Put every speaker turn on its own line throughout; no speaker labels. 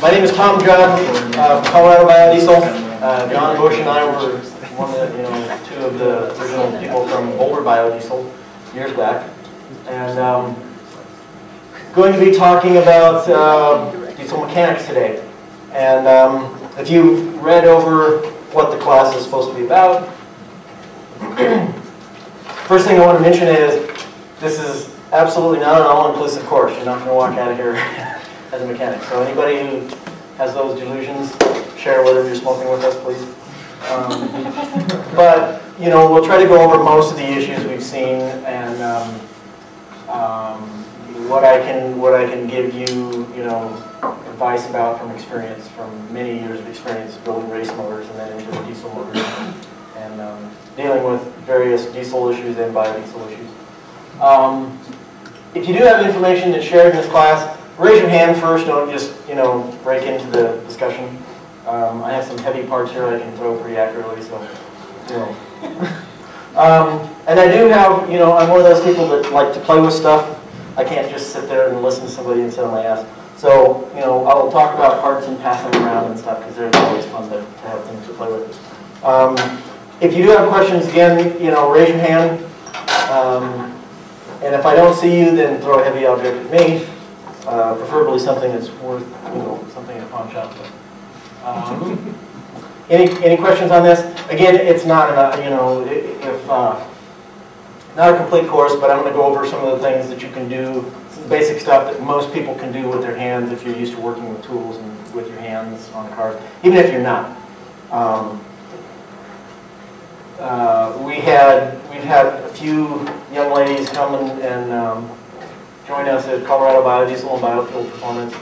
My name is Judd, Colorado Biodiesel. John Bush and I were two of the original people from Boulder Biodiesel years back, and going to be talking about diesel mechanics today. And if you've read over what the class is supposed to be about, first thing I want to mention is this is absolutely not an all-inclusive course. You're not going to walk out of here as a mechanic. So anybody who has those delusions, share whether you're smoking with us, please. But we'll try to go over most of the issues we've seen and what I can give you, advice about from experience, from many years of experience building race motors and then into the diesel motors and dealing with various diesel issues and biodiesel issues. If you do have information that's shared in this class, raise your hand first. Don't just break into the discussion. I have some heavy parts here I can throw pretty accurately, so and I do have I'm one of those people that like to play with stuff. I can't just sit there and listen to somebody and sit on my ass. So I'll talk about parts and pass them around and stuff because they're always fun to have things to play with. If you do have questions, again, raise your hand. And if I don't see you, then throw a heavy object at me. Preferably something that's worth, something in a pawn shop. Any questions on this? Again, it's not not a complete course, but I'm going to go over some of the things that you can do, some basic stuff that most people can do with their hands if you're used to working with tools and with your hands on cars, even if you're not. We've had a few young ladies come and join us at Colorado Biodiesel and Biofuel Performance.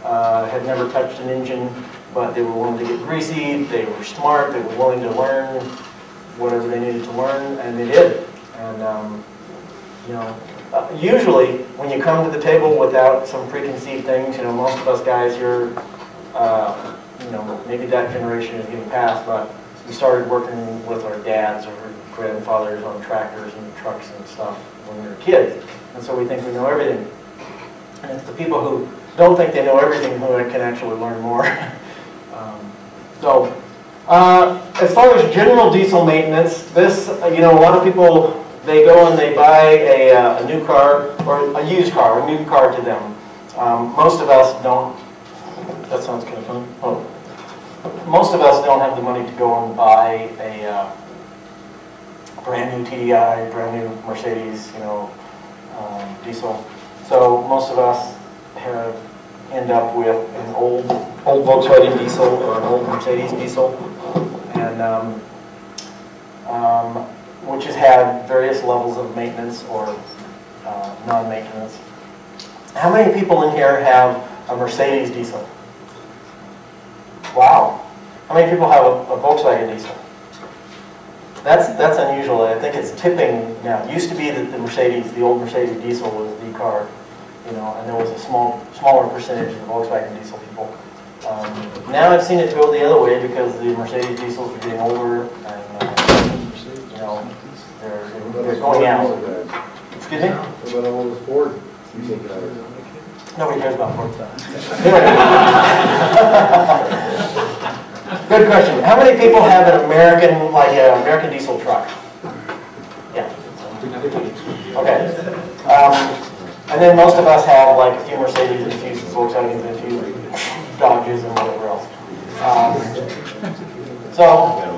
Had never touched an engine, but they were willing to get greasy. They were smart. They were willing to learn whatever they needed to learn, and they did. And usually when you come to the table without some preconceived things, most of us guys here, maybe that generation is getting past, but we started working with our dads or grandfathers on tractors and trucks and stuff when we were kids. And so we think we know everything. And it's the people who don't think they know everything who can actually learn more. As far as general diesel maintenance, this, a lot of people, they go and they buy a new car, or a used car, a new car to them. Most of us don't, that sounds kind of fun. Oh. Most of us don't have the money to go and buy a brand new TDI, brand new Mercedes, diesel. So most of us end up with an old Volkswagen diesel or an old Mercedes diesel, and which has had various levels of maintenance or non-maintenance. How many people in here have a Mercedes diesel? Wow. How many people have a Volkswagen diesel? That's unusual. I think it's tipping now. It used to be that the old Mercedes diesel was the car, and there was a smaller percentage of the Volkswagen diesel people. Now I've seen it go the other way because the Mercedes diesels are getting older and they're going out. Excuse me?
What about all those Ford?
Nobody cares about Ford stuff. Good question. How many people have an American diesel truck? Yeah. Okay. And then most of us have a few Mercedes and a few Volkswagens and a few Dodges and whatever else. So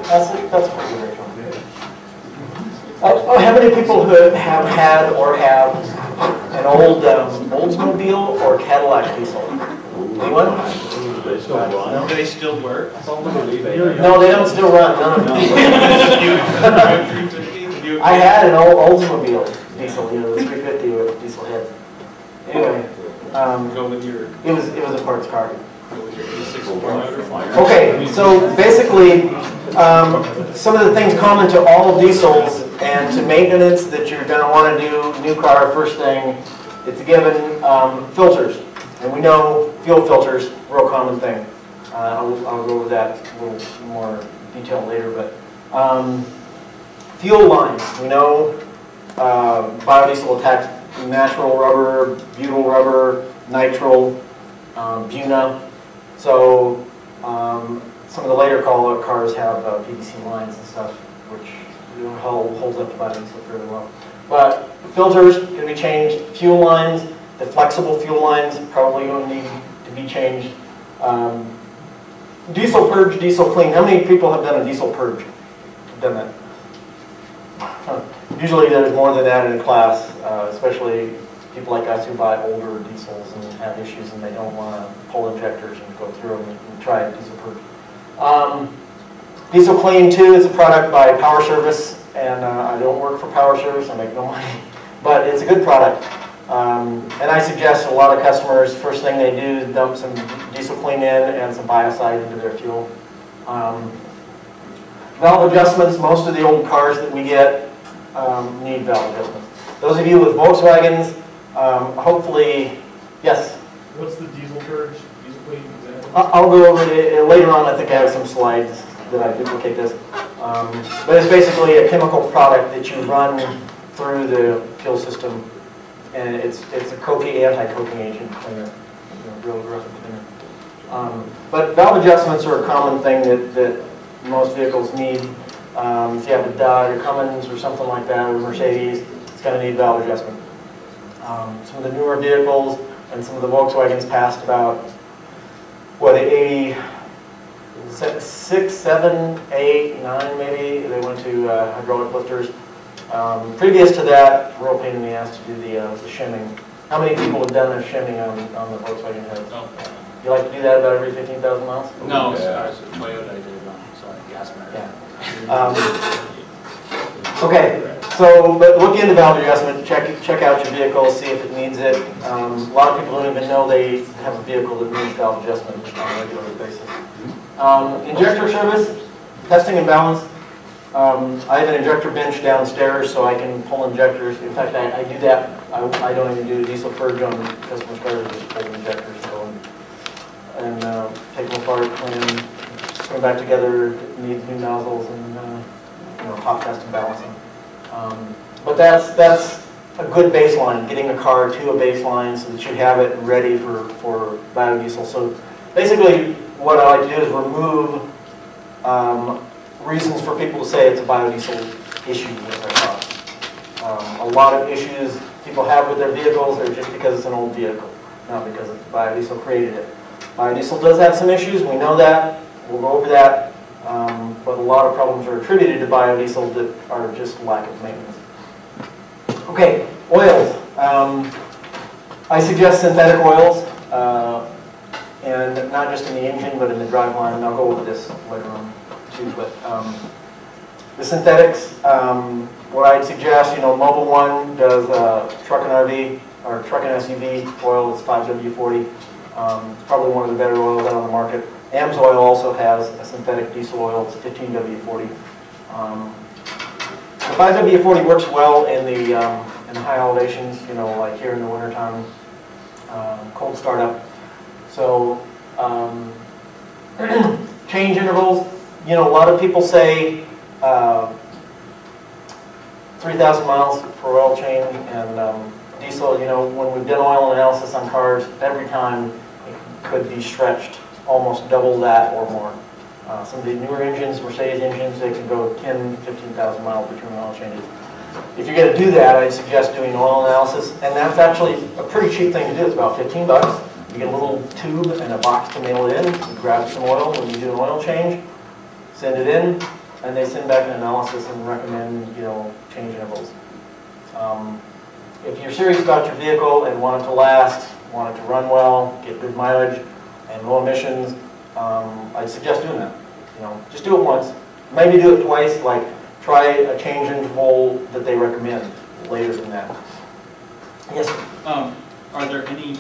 that's a pretty good ratio. How many people have had or have an old Oldsmobile or Cadillac diesel? Anyone?
No, they still work?
No, they don't still run. None of them. I had an old Oldsmobile diesel, the 350 with diesel head. Anyway, it was a parts car. Okay, so basically, some of the things common to all diesels and to maintenance that you're going to want to do, new car, first thing, it's a given, filters. And we know fuel filters, real common thing. I'll go over that a little more detail later, but fuel lines. We know biodiesel attacks natural rubber, butyl rubber, nitrile, buna. So some of the later cars have PVC lines and stuff, which holds up the biodiesel fairly well. But filters can be changed. Fuel lines, the flexible fuel lines probably going to need to be changed. Diesel purge, diesel clean. How many people have done a diesel purge? Done that? Usually there's more than that in a class, especially people like us who buy older diesels and have issues and they don't want to pull injectors and go through them and try a diesel purge. Diesel Clean 2 is a product by Power Service, and I don't work for Power Service, I make no money, but it's a good product. And I suggest a lot of customers, first thing they do is dump some Diesel Clean in and some biocide into their fuel. Valve adjustments, most of the old cars that we get need valve adjustments. Those of you with Volkswagens, hopefully, yes?
What's the diesel purge, diesel clean example?
I'll go over it later on. I think I have some slides that I duplicate this. But it's basically a chemical product that you run through the fuel system, and it's a anti-coking agent cleaner, real aggressive cleaner. But valve adjustments are a common thing that most vehicles need. If you have a Dodge or Cummins or something like that, or Mercedes, it's going to need valve adjustment. Some of the newer vehicles and some of the Volkswagens passed about, what, 86, 7, 8, 9 maybe, they went to hydraulic lifters. Previous to that, real pain in the ass to do the shimming. How many people have done a shimming on the Volkswagen heads?
Oh.
You like to do that about every 15,000 miles?
No, yeah. Toyota I did gas meter.
Yeah. Okay, so but look into valve adjustment, check out your vehicle, see if it needs it. A lot of people don't even know they have a vehicle that needs valve adjustment on a regular basis. Injector service, testing and balance. I have an injector bench downstairs so I can pull injectors. In fact, I do that. I don't even do diesel purge on customers' cars, I just pull the injectors and take them apart, clean them, put them back together, needs new nozzles, and hot test and balance them. But that's a good baseline, getting a car to a baseline so that you have it ready for biodiesel. So basically what I like to do is remove reasons for people to say it's a biodiesel issue with their car. A lot of issues people have with their vehicles are just because it's an old vehicle, not because biodiesel created it. Biodiesel does have some issues, we know that, we'll go over that, but a lot of problems are attributed to biodiesel that are just lack of maintenance. Okay, oils. I suggest synthetic oils, and not just in the engine, but in the driveline, and I'll go over this later on too, but the synthetics, what I'd suggest, Mobil 1 does truck and RV, or truck and SUV oil, it's 5W40. It's probably one of the better oils out on the market. AMSOIL also has a synthetic diesel oil, it's 15W40. The 5W40 works well in the high elevations, like here in the wintertime, cold startup. So change intervals, a lot of people say 3,000 miles for oil change, and diesel, when we've done oil analysis on cars, every time it could be stretched almost double that or more. Some of the newer engines, Mercedes engines, they can go 10, 15,000 miles between oil changes. If you're going to do that, I suggest doing oil analysis, and that's actually a pretty cheap thing to do. It's about 15 bucks. You get a little tube and a box to mail it in. You grab some oil when you do an oil change, send it in, and they send back an analysis and recommend, change intervals. If you're serious about your vehicle and want it to last, want it to run well, get good mileage, and low emissions, I'd suggest doing that. Just do it once. Maybe do it twice, like try a change interval that they recommend later than that. Yes, sir?
Are there any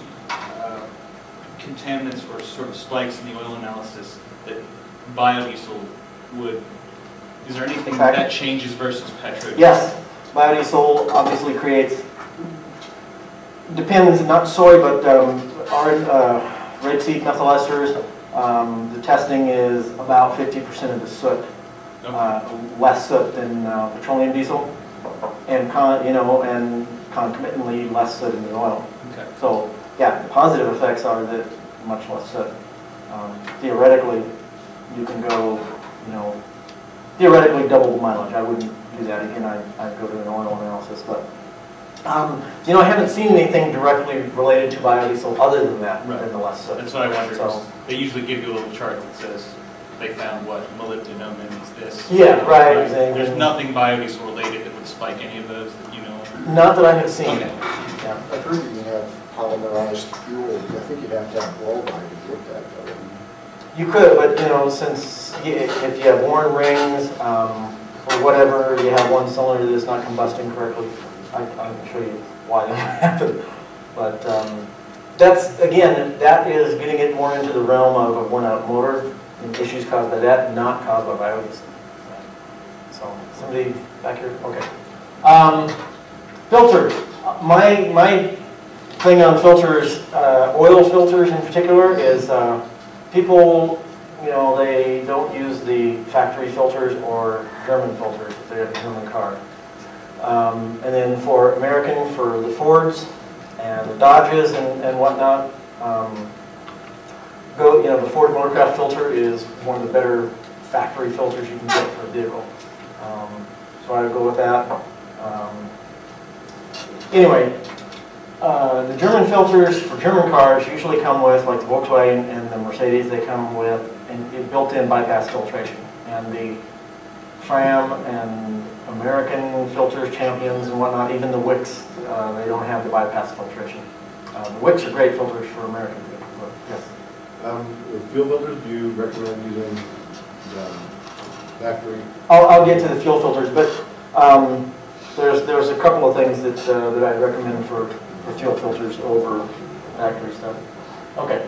contaminants or sort of spikes in the oil analysis that biodiesel would, is there anything that changes versus petrol?
Yes, biodiesel obviously creates, depends, not soy, but rapeseed methyl esters. The testing is about 50% of the soot, less soot than petroleum diesel, and and concomitantly less soot in the oil. Okay. So yeah, the positive effects are that much less soot. Theoretically, you can go, theoretically double the mileage. I wouldn't do that again. I'd go to an oil analysis, but I haven't seen anything directly related to biodiesel other than that,
Right.
than the less so.
That's what I wondered.
So,
They usually give you a little chart that says they found what molybdenum is this.
yeah, right, exactly.
There's nothing biodiesel related that would spike any of those that you know of?
not that I have seen.
Okay.
Yeah.
I've heard you can have polymerized fuel. I think you'd have to have oil by to get that, though.
You could, but since if you have worn rings or whatever, you have one cylinder that's not combusting correctly, I can show you why that happened. But that's, again, that is getting it more into the realm of a worn-out motor and issues caused by that, not caused by biodiesel. So, somebody back here? Okay. Filters. My thing on filters, oil filters in particular, is people, they don't use the factory filters or German filters if they have a German car. And then for American, for the Fords and the Dodges and whatnot, the Ford Motorcraft filter is one of the better factory filters you can get for a vehicle. So I would go with that. Anyway, the German filters for German cars usually come with, like the Volkswagen and the Mercedes, they come with built-in bypass filtration. And the Fram and American filters, Champions and whatnot, even the Wicks, they don't have the bypass filtration. The Wicks are great filters for American vehicles, but yes.
With fuel filters, do you recommend using the factory?
I'll get to the fuel filters, but there's a couple of things that I recommend for fuel filters over factory stuff. Okay.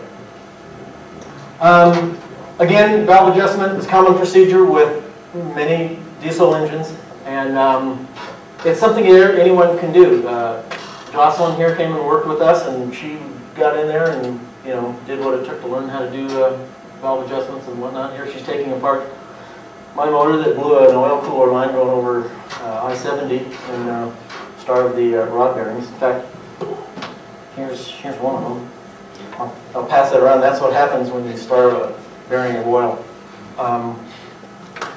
Again, valve adjustment is common procedure with many diesel engines, and it's something that anyone can do. Jocelyn here came and worked with us, and she got in there and did what it took to learn how to do valve adjustments and whatnot. Here she's taking apart my motor that blew an oil cooler line going over I-70 and starved the rod bearings. In fact, here's one of them. I'll pass that around. That's what happens when you starve a bearing of oil.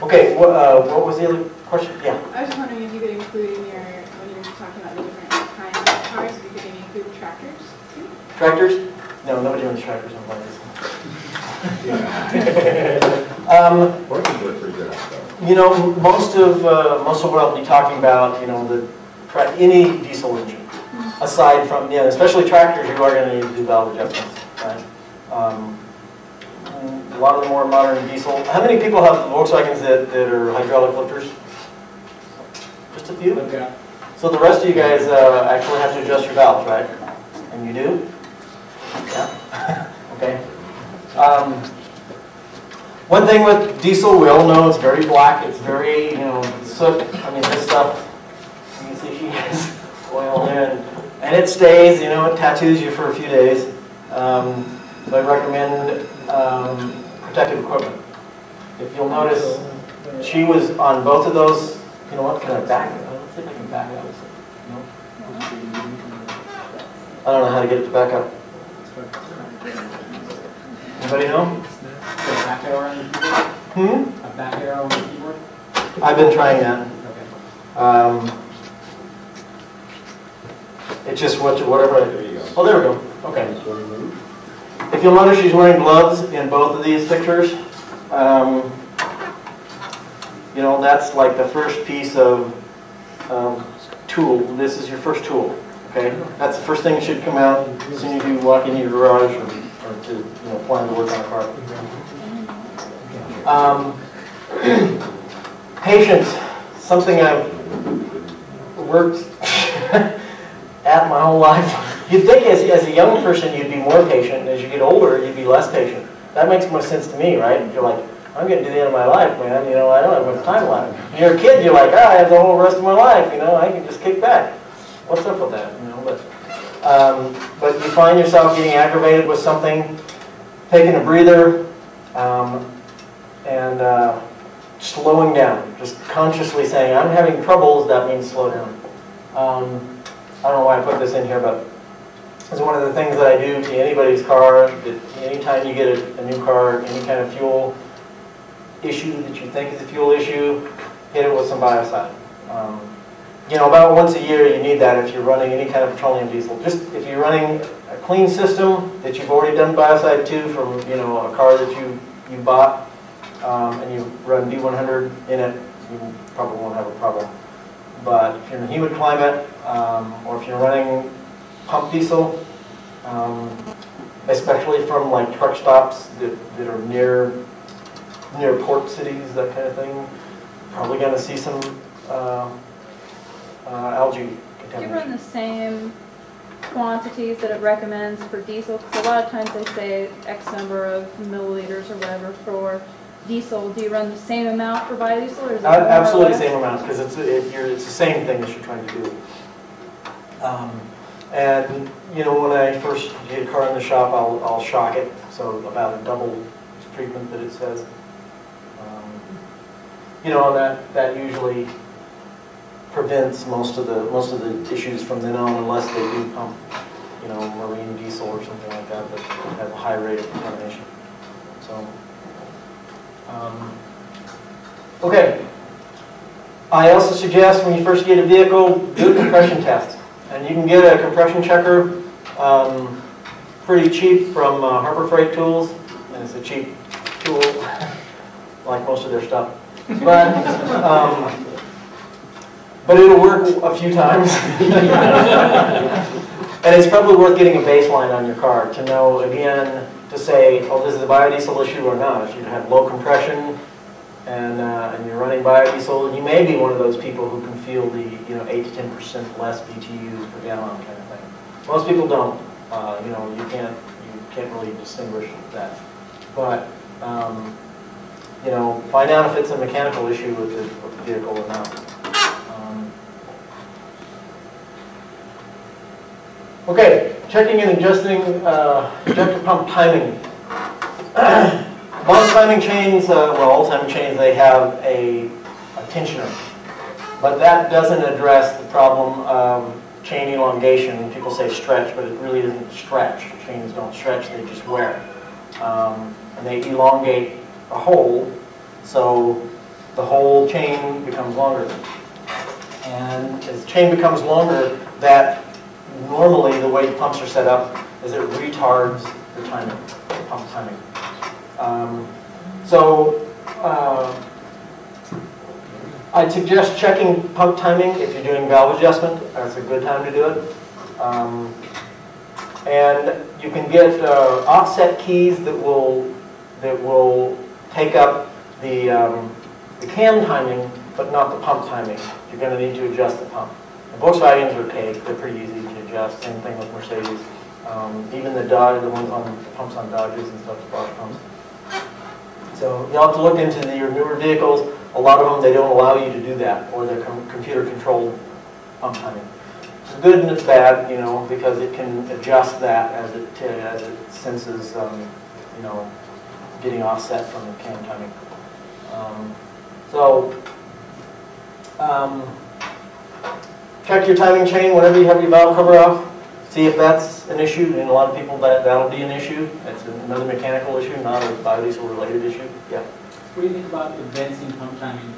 Okay, what was the other question? Yeah.
I was just wondering if you could include in when you were talking about the different kinds of cars, if you could maybe include tractors too?
Tractors? No, nobody owns tractors on biodiesel.
Horses are pretty good at that.
Most of what I'll be talking about, any diesel engine, aside from, especially tractors, you are going to need to do valve adjustments, right? A lot of the more modern diesel. How many people have Volkswagens that are hydraulic lifters? Just a few?
Okay.
So the rest of you guys actually have to adjust your valves, right? And you do? Yeah. Okay. One thing with diesel, we all know it's very black. It's very, soot. I mean, this stuff, you can see she has oil in, and it stays. It tattoos you for a few days. So I recommend protective equipment. If you'll notice, she was on both of those. You know what? Can I back it? I don't think I can back up. No? I don't know how to get it to back up. Anybody know?
A back arrow on the keyboard? A back arrow on the keyboard?
I've been trying that.
Okay.
It's just whatever.
There you go.
Oh, there we go. Okay.
That's what we need.
If you'll notice, she's wearing gloves in both of these pictures. That's like the first piece of tool. This is your first tool. Okay, that's the first thing that should come out as soon as you walk into your garage or to plan to work on a car. Patience, something I've worked at my whole life. You'd think as a young person you'd be more patient, and as you get older you'd be less patient. That makes more sense to me, right? You're like, I'm getting to the end of my life, man. I don't have much time left. When you're a kid, you're like, I have the whole rest of my life. I can just kick back. What's up with that? But you find yourself getting aggravated with something, taking a breather, and slowing down. Just consciously saying, I'm having troubles. That means slow down. I don't know why I put this in here, but is one of the things that I do to anybody's car. That anytime you get a new car, any kind of fuel issue that you think is a fuel issue, hit it with some biocide. You know, about once a year you need that if you're running any kind of petroleum diesel. Just if you're running a clean system that you've already done biocide to from, you know, a car that you bought, and you run B100 in it, you probably won't have a problem. But if you're in a humid climate, or if you're running pump diesel, especially from like truck stops that are near port cities, that kind of thing, probably going to see some algae
Do you
contamination.
run the same quantities that it recommends for diesel? Because a lot of times they say X number of milliliters or whatever for diesel. Do you run the same amount for biodiesel, or is it more or
Absolutely
less?
same amount, because it's the same thing that you're trying to do. And you know, when I first get a car in the shop, I'll shock it, so about a double treatment that it says. You know, and that usually prevents most of the issues from then on, unless they do pump, you know, marine diesel or something like that that has a high rate of contamination. So, okay. I also suggest when you first get a vehicle, do a compression test, and you can get a compression checker pretty cheap from Harbor Freight Tools, and it's a cheap tool, like most of their stuff. But it'll work a few times. And it's probably worth getting a baseline on your car to know, again, to say, oh, this is a biodiesel issue or not. If you have low compression and you're running biodiesel, you may be one of those people who can feel the 8 to 10% less BTUs per gallon kind of thing. Most people don't. You know, you can't really distinguish that. But you know, find out if it's a mechanical issue with the vehicle or not. Okay, checking and adjusting injector pump timing. Most timing chains, well, all timing chains, they have a tensioner. But that doesn't address the problem of chain elongation. People say stretch, but it really isn't stretch. Chains don't stretch, they just wear. And they elongate a hole, so the whole chain becomes longer. And as the chain becomes longer, that normally the way pumps are set up is it retards the timing, the pump timing. I'd suggest checking pump timing if you're doing valve adjustment. That's a good time to do it. And you can get offset keys that will take up the cam timing, but not the pump timing. You're going to need to adjust the pump. The Volkswagens are okay; they're pretty easy to adjust. Same thing with Mercedes. Even the Dodge, the ones on the pumps on Dodges and stuff, Bosch pumps. So you'll have to look into your newer vehicles. A lot of them, they don't allow you to do that, or they're computer-controlled pump timing. It's good and it's bad, you know, because it can adjust that as it senses, you know, getting offset from the cam timing. Check your timing chain whenever you have your valve cover off. See if that's an issue. And a lot of people, that'll be an issue. It's another mechanical issue, not a biodiesel-related issue. Yeah.
What do you think about advancing pump timing to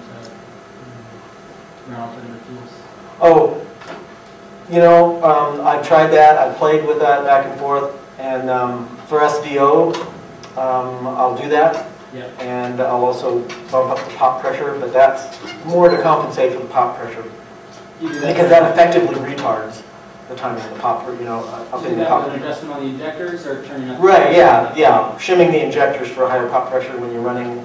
your alternative fuels?
Oh, you know, I've tried that. I've played with that back and forth. And for SVO, I'll do that.
Yeah.
And I'll also bump up the pop pressure, but that's more to compensate for the pop pressure.
You do that
Because that effectively retards the timing of the pop, you know, up
do
in the
that
pop
with an
pressure.
adjustment on the injectors or turning up?
Right, yeah. Shimming the injectors for a higher pop pressure when you're running.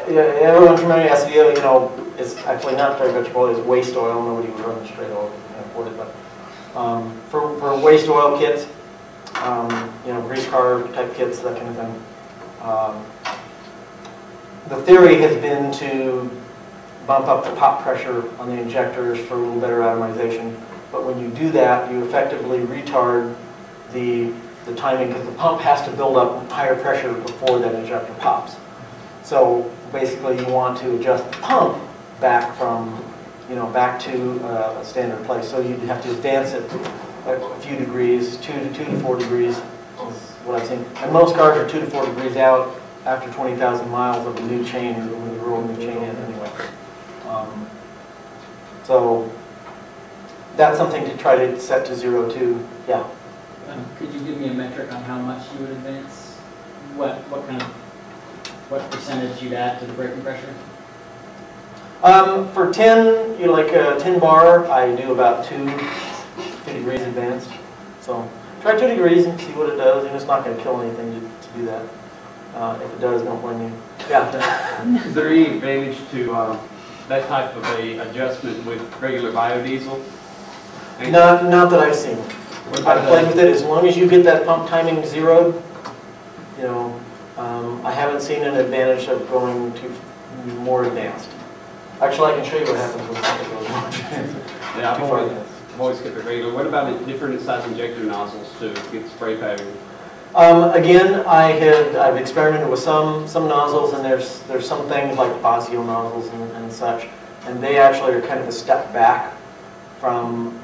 Everyone's familiar with SVO, you know, it's actually not very much oil, it's waste oil. Nobody would run straight oil, you can't afford it. But for waste oil kits, you know, grease car type kits, that kind of thing. The theory has been to bump up the pop pressure on the injectors for a little better atomization. But when you do that, you effectively retard the timing because the pump has to build up higher pressure before that injector pops. So basically you want to adjust the pump back from, you know, back to a standard place. So you have to advance it a few degrees, 2 to 4 degrees is what I've seen. And most cars are 2 to 4 degrees out after 20,000 miles of a new chain, when you roll a new chain in anyway. So that's something to try to set to 0 too. Yeah.
Could you give me a metric on how much you would advance? What percentage you'd add to the braking pressure?
For 10, you know, like a 10 bar, I do about 2 degrees advanced. So try 2 degrees and see what it does. And it's not going to kill anything to do that. If it does, don't blame me. Yeah.
Is there any advantage to that type of a adjustment with regular biodiesel?
Not that I've seen. I've played with it. As long as you get that pump timing zeroed, you know, I haven't seen an advantage of going to more advanced. Actually, I can show you what happens when something goes wrong.
Yeah, I've always kept it regular. What about different size injector nozzles to get spray pattern?
Again, I've experimented with some nozzles, and there's some things like Biodiesel nozzles and such, and they actually are kind of a step back from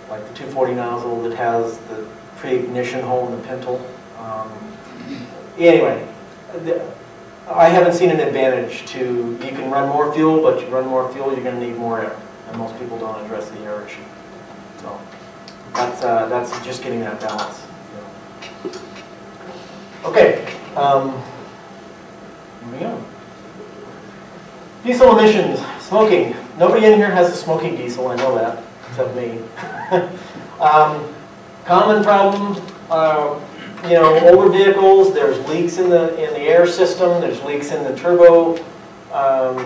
like the 240 nozzle that has the pre-ignition hole in the pintle. Anyway, I haven't seen an advantage to, you can run more fuel, but you run more fuel, you're going to need more air, and most people don't address the air issue. So that's just getting that balance. Okay, moving on. Diesel emissions, smoking. Nobody in here has a smoking diesel, I know that, except me. Common problem, you know, older vehicles, there's leaks in the air system, there's leaks in the turbo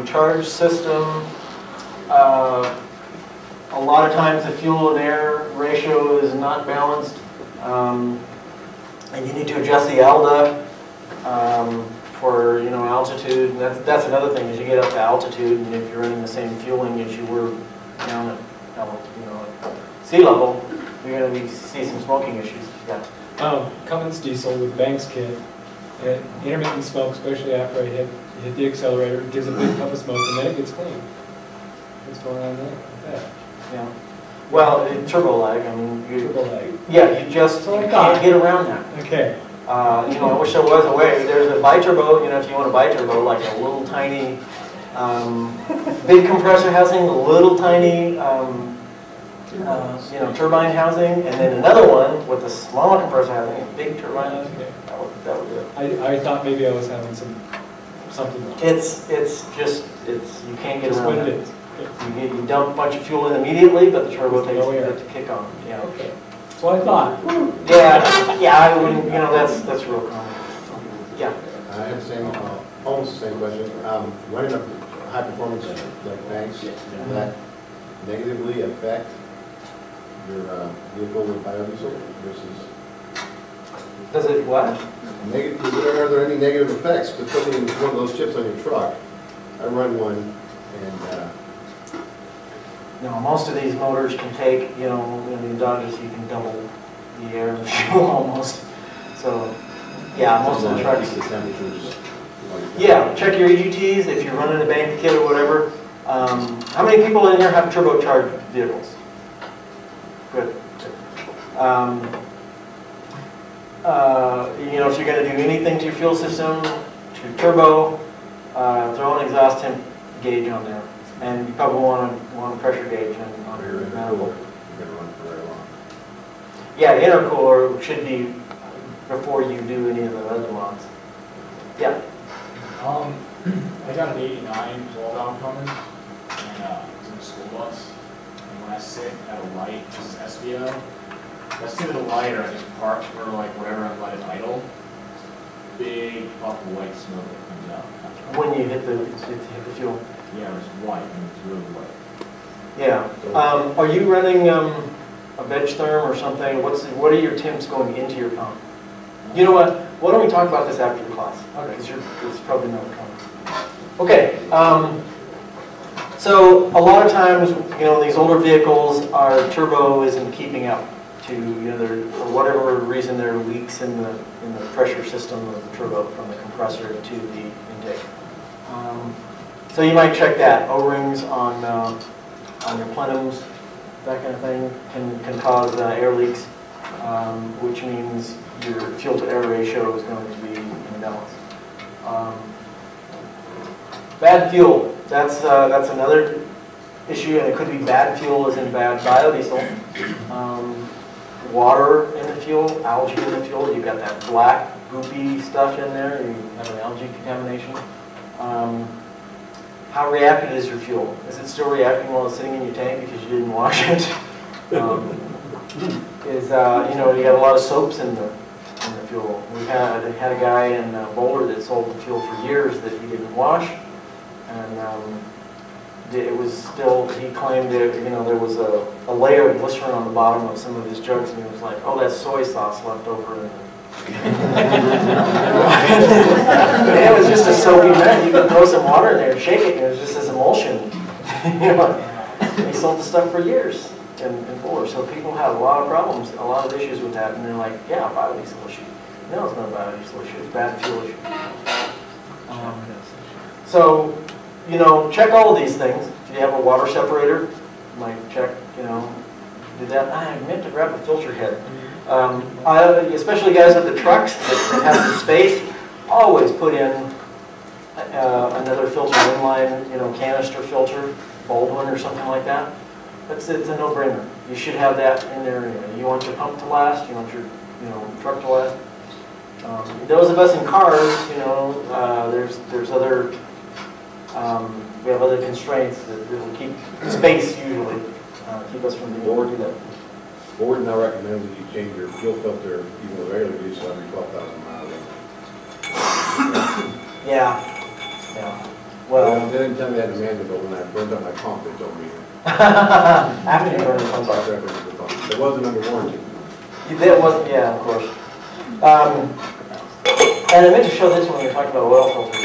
charge system. A lot of times the fuel and air ratio is not balanced. And you need to adjust the ALDA for, you know, altitude. And that's another thing, as you get up to altitude, and if you're running the same fueling as you were down at, you know, at sea level, you're going to see some smoking issues. Yeah.
Cummins diesel with Banks kit, intermittent smoke, especially after I hit the accelerator, it gives a big puff of smoke, and then it gets clean. What's going on there with that?
Yeah. Well, turbo lag. I mean,
Turbo lag.
Yeah, you can't get around that.
Okay.
You know, I wish there was a way. There's a biturbo. You know, if you want a biturbo, like a little tiny, big compressor housing, a little tiny, you know, turbine housing, and then another one with a smaller compressor housing, a big turbine.
Okay.
That would do it.
I thought maybe I was having something wrong.
It's you can't get
That's
around
what
it.
it is. Okay.
You dump a bunch of fuel in immediately, but the turbo takes a bit to kick on. Yeah.
Okay. That's what I thought.
Yeah, I wouldn't. You know, that's real common. Yeah.
I have the same, almost the same question. Running a high performance like Banks, will that negatively affect your vehicle with biodiesel versus?
Does it what?
Are there any negative effects to putting one of those chips on your truck? I run one, and
No, most of these motors can take, you know, in the Dodges you can double the air and fuel almost. So, yeah, most of the trucks.
The temperatures.
Yeah, check your EGTs if you're running a bank kit or whatever. How many people in here have turbocharged vehicles? Good. You know, if you're going to do anything to your fuel system, to turbo, throw an exhaust temp gauge on there. And you probably want a pressure gauge on your manifold.
You're going to run for very long.
Yeah, the intercooler should be before you do any of the other mods. Yeah.
I got an 89 12-hour Cummins, and it's in the school bus. And when I sit at a light, this is SVO, if I sit at a light or I just park for like whatever I let it idle, big puff of white smoke that comes out.
When you hit the fuel.
Yeah, it's white, and it's really white.
Yeah. Are you running a veg therm or something? What are your temps going into your pump? You know what? Why don't we talk about this after the class? Okay. Because it's probably not coming. Okay. So a lot of times, you know, these older vehicles, our turbo isn't keeping up to, you know, for whatever reason there are leaks in the pressure system of the turbo from the compressor to the intake. So you might check that. O-rings on your plenums. that kind of thing can cause air leaks, which means your fuel to air ratio is going to be imbalanced. Bad fuel, that's another issue, and it could be bad fuel as in bad biodiesel. Water in the fuel, algae in the fuel, you've got that black goopy stuff in there, you have an algae contamination. How reactive is your fuel? Is it still reacting while it's sitting in your tank because you didn't wash it? You know, you have a lot of soaps in the fuel. We had a guy in Boulder that sold the fuel for years that he didn't wash, and it was still, he claimed that, you know, there was a layer of glycerin on the bottom of some of his jugs, and he was like, oh, that's soy sauce left over in it. It was just a soapy mess. You could throw some water in there and shake it, and it was just this emulsion. You know, he sold the stuff for years in Boulder. So people have a lot of problems, a lot of issues with that, and they're like, yeah, biodiesel issue. No, it's not a biodiesel issue, it's a bad fuel issue. So, you know, check all of these things. If you have a water separator, you might check, you know, do that. I meant to grab the filter head. Especially guys with the trucks that have the space, always put in another filter inline, you know, canister filter, Baldwin or something like that. It's a no-brainer. You should have that in there anyway. You want your pump to last, you want your truck to last. Those of us in cars, you know, there's other we have other constraints that will keep space usually keep us from being able to do that.
Board now recommends that you change your fuel filter even with regular diesel every 12,000 miles.
Yeah. Well,
they didn't tell me that in the manual, but when I burned up my pump, they told me.
After you burned the pump off.
It wasn't under warranty.
It wasn't, yeah, of course. And I meant to show this when we were talking about oil filters.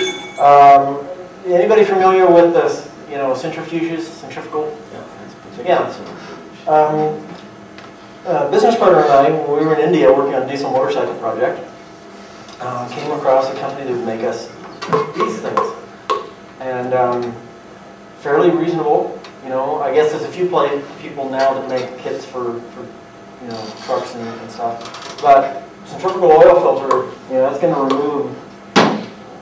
Anybody familiar with this, you know, centrifuges, centrifugal? Yeah. Business partner and I, when we were in India working on a diesel motorcycle project, came across a company that would make us these things. And fairly reasonable, you know. I guess there's a few people now that make kits for you know, trucks and stuff. But centrifugal oil filter, you know, that's going to remove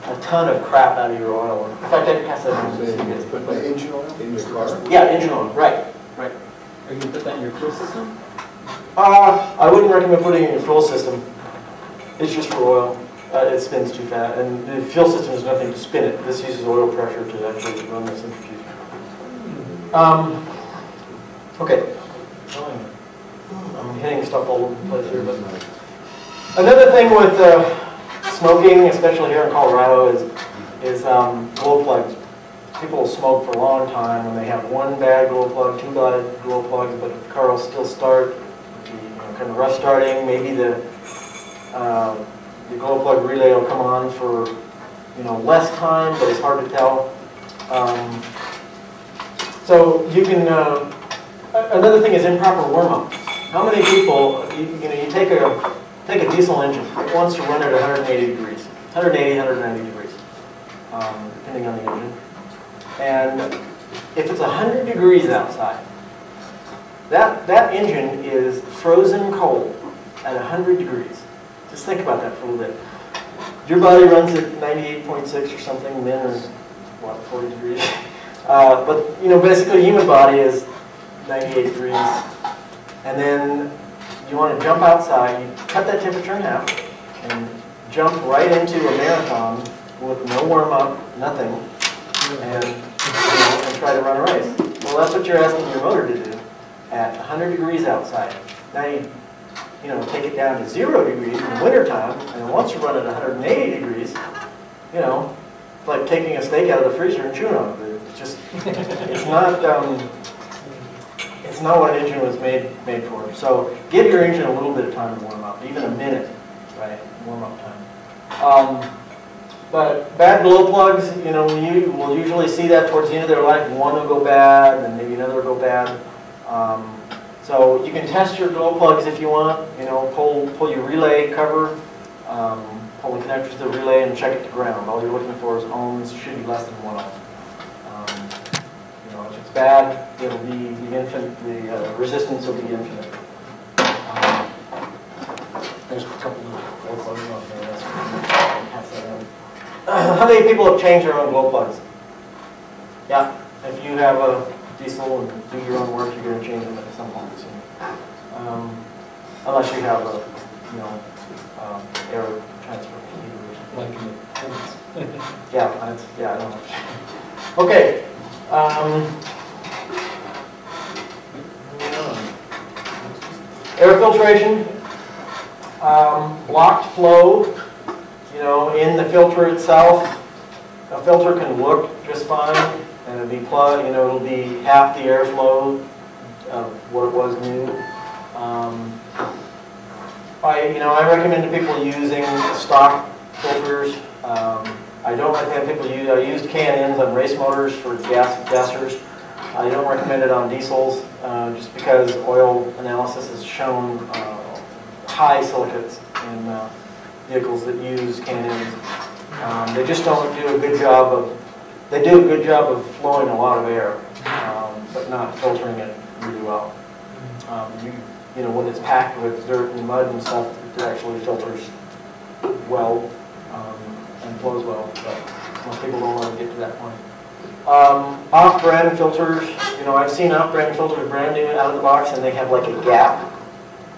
a ton of crap out of your oil. In fact, I can pass that on to you.
Put the engine oil in your car?
Yeah, engine oil, right.
Are you going to put that in your fuel system?
I wouldn't recommend putting it in your fuel system. It's just for oil. It spins too fast, and the fuel system has nothing to spin it. This uses oil pressure to actually run the centrifuge. Okay. I'm hitting stuff all over the place here, but another thing with smoking, especially here in Colorado, is glow plugs. People will smoke for a long time when they have one bad glow plug, two bad glow plugs, but the car will still start. Kind of rough starting. Maybe the glow plug relay will come on for, you know, less time, but it's hard to tell. So you can. Another thing is improper warm up. How many people, you take a diesel engine, it wants to run at 180 degrees, 180, 190 degrees, depending on the engine. And if it's 100 degrees outside, that engine is frozen cold at 100 degrees. Just think about that for a little bit. Your body runs at 98.6 or something, men are, what, 40 degrees? But, you know, basically the human body is 98 degrees. And then you want to jump outside, you cut that temperature in half, and jump right into a marathon with no warm-up, nothing, and try to run a race. Well, that's what you're asking your motor to do at 100 degrees outside. Now you know, take it down to 0 degrees in the wintertime, and once you run at 180 degrees, you know, it's like taking a steak out of the freezer and chewing on it. It's just, it's not what an engine was made for. So give your engine a little bit of time to warm up, even a minute, right? Warm up time. But bad glow plugs, you know, you will usually see that towards the end of their life. One will go bad, and maybe another will go bad. So you can test your glow plugs if you want. You know, pull your relay cover, pull the connector to the relay, and check it to ground. All you're looking for is ohms. Should be less than 1 ohm. know, if it's bad, it'll be the infinite, the resistance will be infinite. There's a couple of glow plugs on there. Pass that around. How many people have changed their own glow plugs? Yeah, if you have a diesel and do your own work, you're going to change them at some point soon. Unless you have a, you know, air transfer heater or something.
Like in the
Yeah, I don't know. Okay. Air filtration, blocked flow, you know, in the filter itself. A filter can look just fine, and it'll be plugged, you know, it'll be half the airflow of what it was new. I recommend to people using stock filters. I don't recommend people use, I used K&Ns on race motors for gassers. I don't recommend it on diesels, just because oil analysis has shown high silicates in vehicles that use K&Ns. They just don't do a good job of, they do a good job of flowing a lot of air, but not filtering it really well. You know, when it's packed with dirt and mud and stuff, it actually filters well and flows well, but most people don't want to get to that point. Off-brand filters, you know, I've seen off-brand filters brand new out of the box, and they have like a gap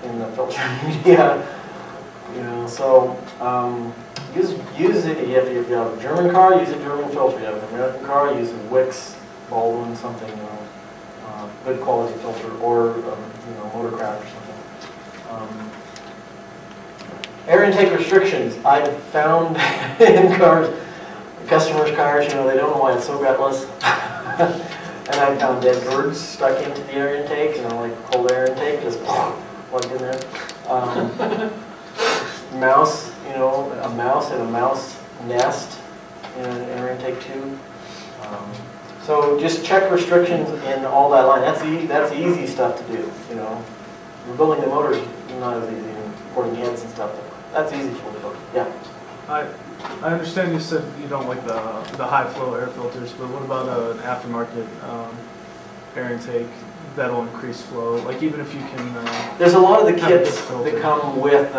in the filter media. You know, so use it. If you have a German car, use a German filter. You have an American car, use a Wix, Baldwin, something, you know, good quality filter, or you know, Motorcraft or something. Air intake restrictions. I've found in cars, customers' cars, you know, they don't know why it's so gutless. And I found dead birds stuck into the air intake, you know, like cold air intake, just plugged in there. Mouse, you know, a mouse in a mouse nest in an air intake tube. So just check restrictions in all that line. That's easy stuff to do, you know. Rebuilding the motors is not as easy, and porting heads and stuff. That's easy for the yeah.
I understand you said you don't like the high flow air filters, but what about an aftermarket air intake that'll increase flow? Like even if you can.
There's a lot of the kits that come with,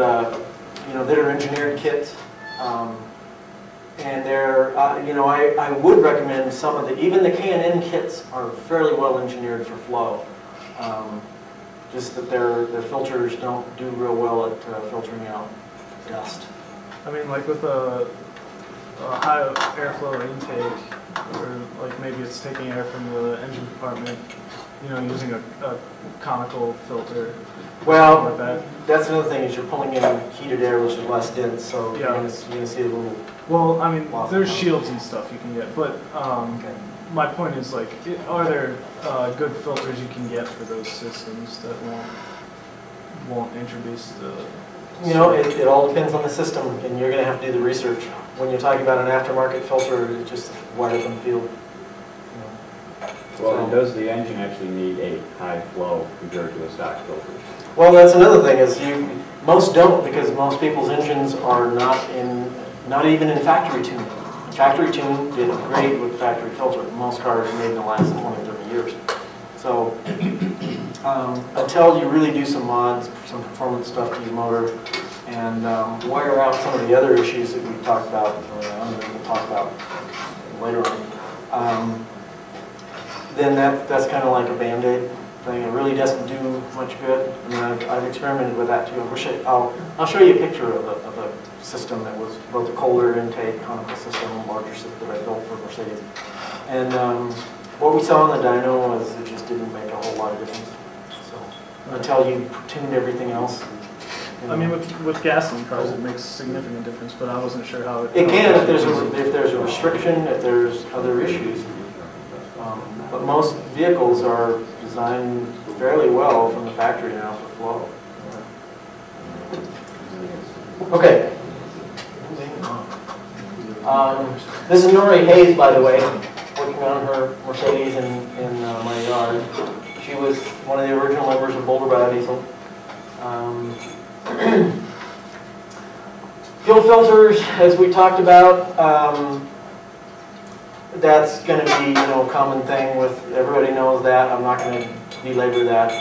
you know, that are engineered kits, and they're, you know, I would recommend some of the, even the K&N kits are fairly well engineered for flow. Just that their filters don't do real well at filtering out dust.
I mean, like with a high airflow intake, or like maybe it's taking air from the engine compartment, you know, using a conical filter.
Well,
like that.
That's another thing, is you're pulling in heated air, which is less dense, so
yeah.
you're gonna see a little.
Well, I mean, there's shields and stuff you can get, but
okay.
My point is, like, are there good filters you can get for those systems that won't introduce the...
You know, it all depends on the system, and you're going to have to do the research. When you're talking about an aftermarket filter, it's just wired from the field. You know.
Well, and does the engine actually need a high flow compared to a stock filter?
Well, that's another thing, is most don't, because most people's engines are not even in factory tuning. Factory tune did great with factory filter. Most cars made in the last 20, 30 years. So until you really do some mods, some performance stuff to your motor, and wire out some of the other issues that we talked about, we'll talk about later on, then that's kind of like a Band-Aid thing. It really doesn't do much good. I mean, I've experimented with that too. I'll show you a picture of a system that was both a cold air intake, conical system, larger system that I built for Mercedes. And what we saw in the dyno was it just didn't make a whole lot of difference. So until you tuned everything else. You know.
I mean, with gasoline cars, it makes a significant difference, but I wasn't sure how it
can if there's a restriction, if there's other issues. But most vehicles are designed fairly well from the factory now for flow. Okay. This is Nori Hayes, by the way, working on her Mercedes in my yard. She was one of the original members of Boulder Biodiesel. Fuel filters, as we talked about, that's going to be, you know, a common thing with, everybody knows that. I'm not going to belabor that.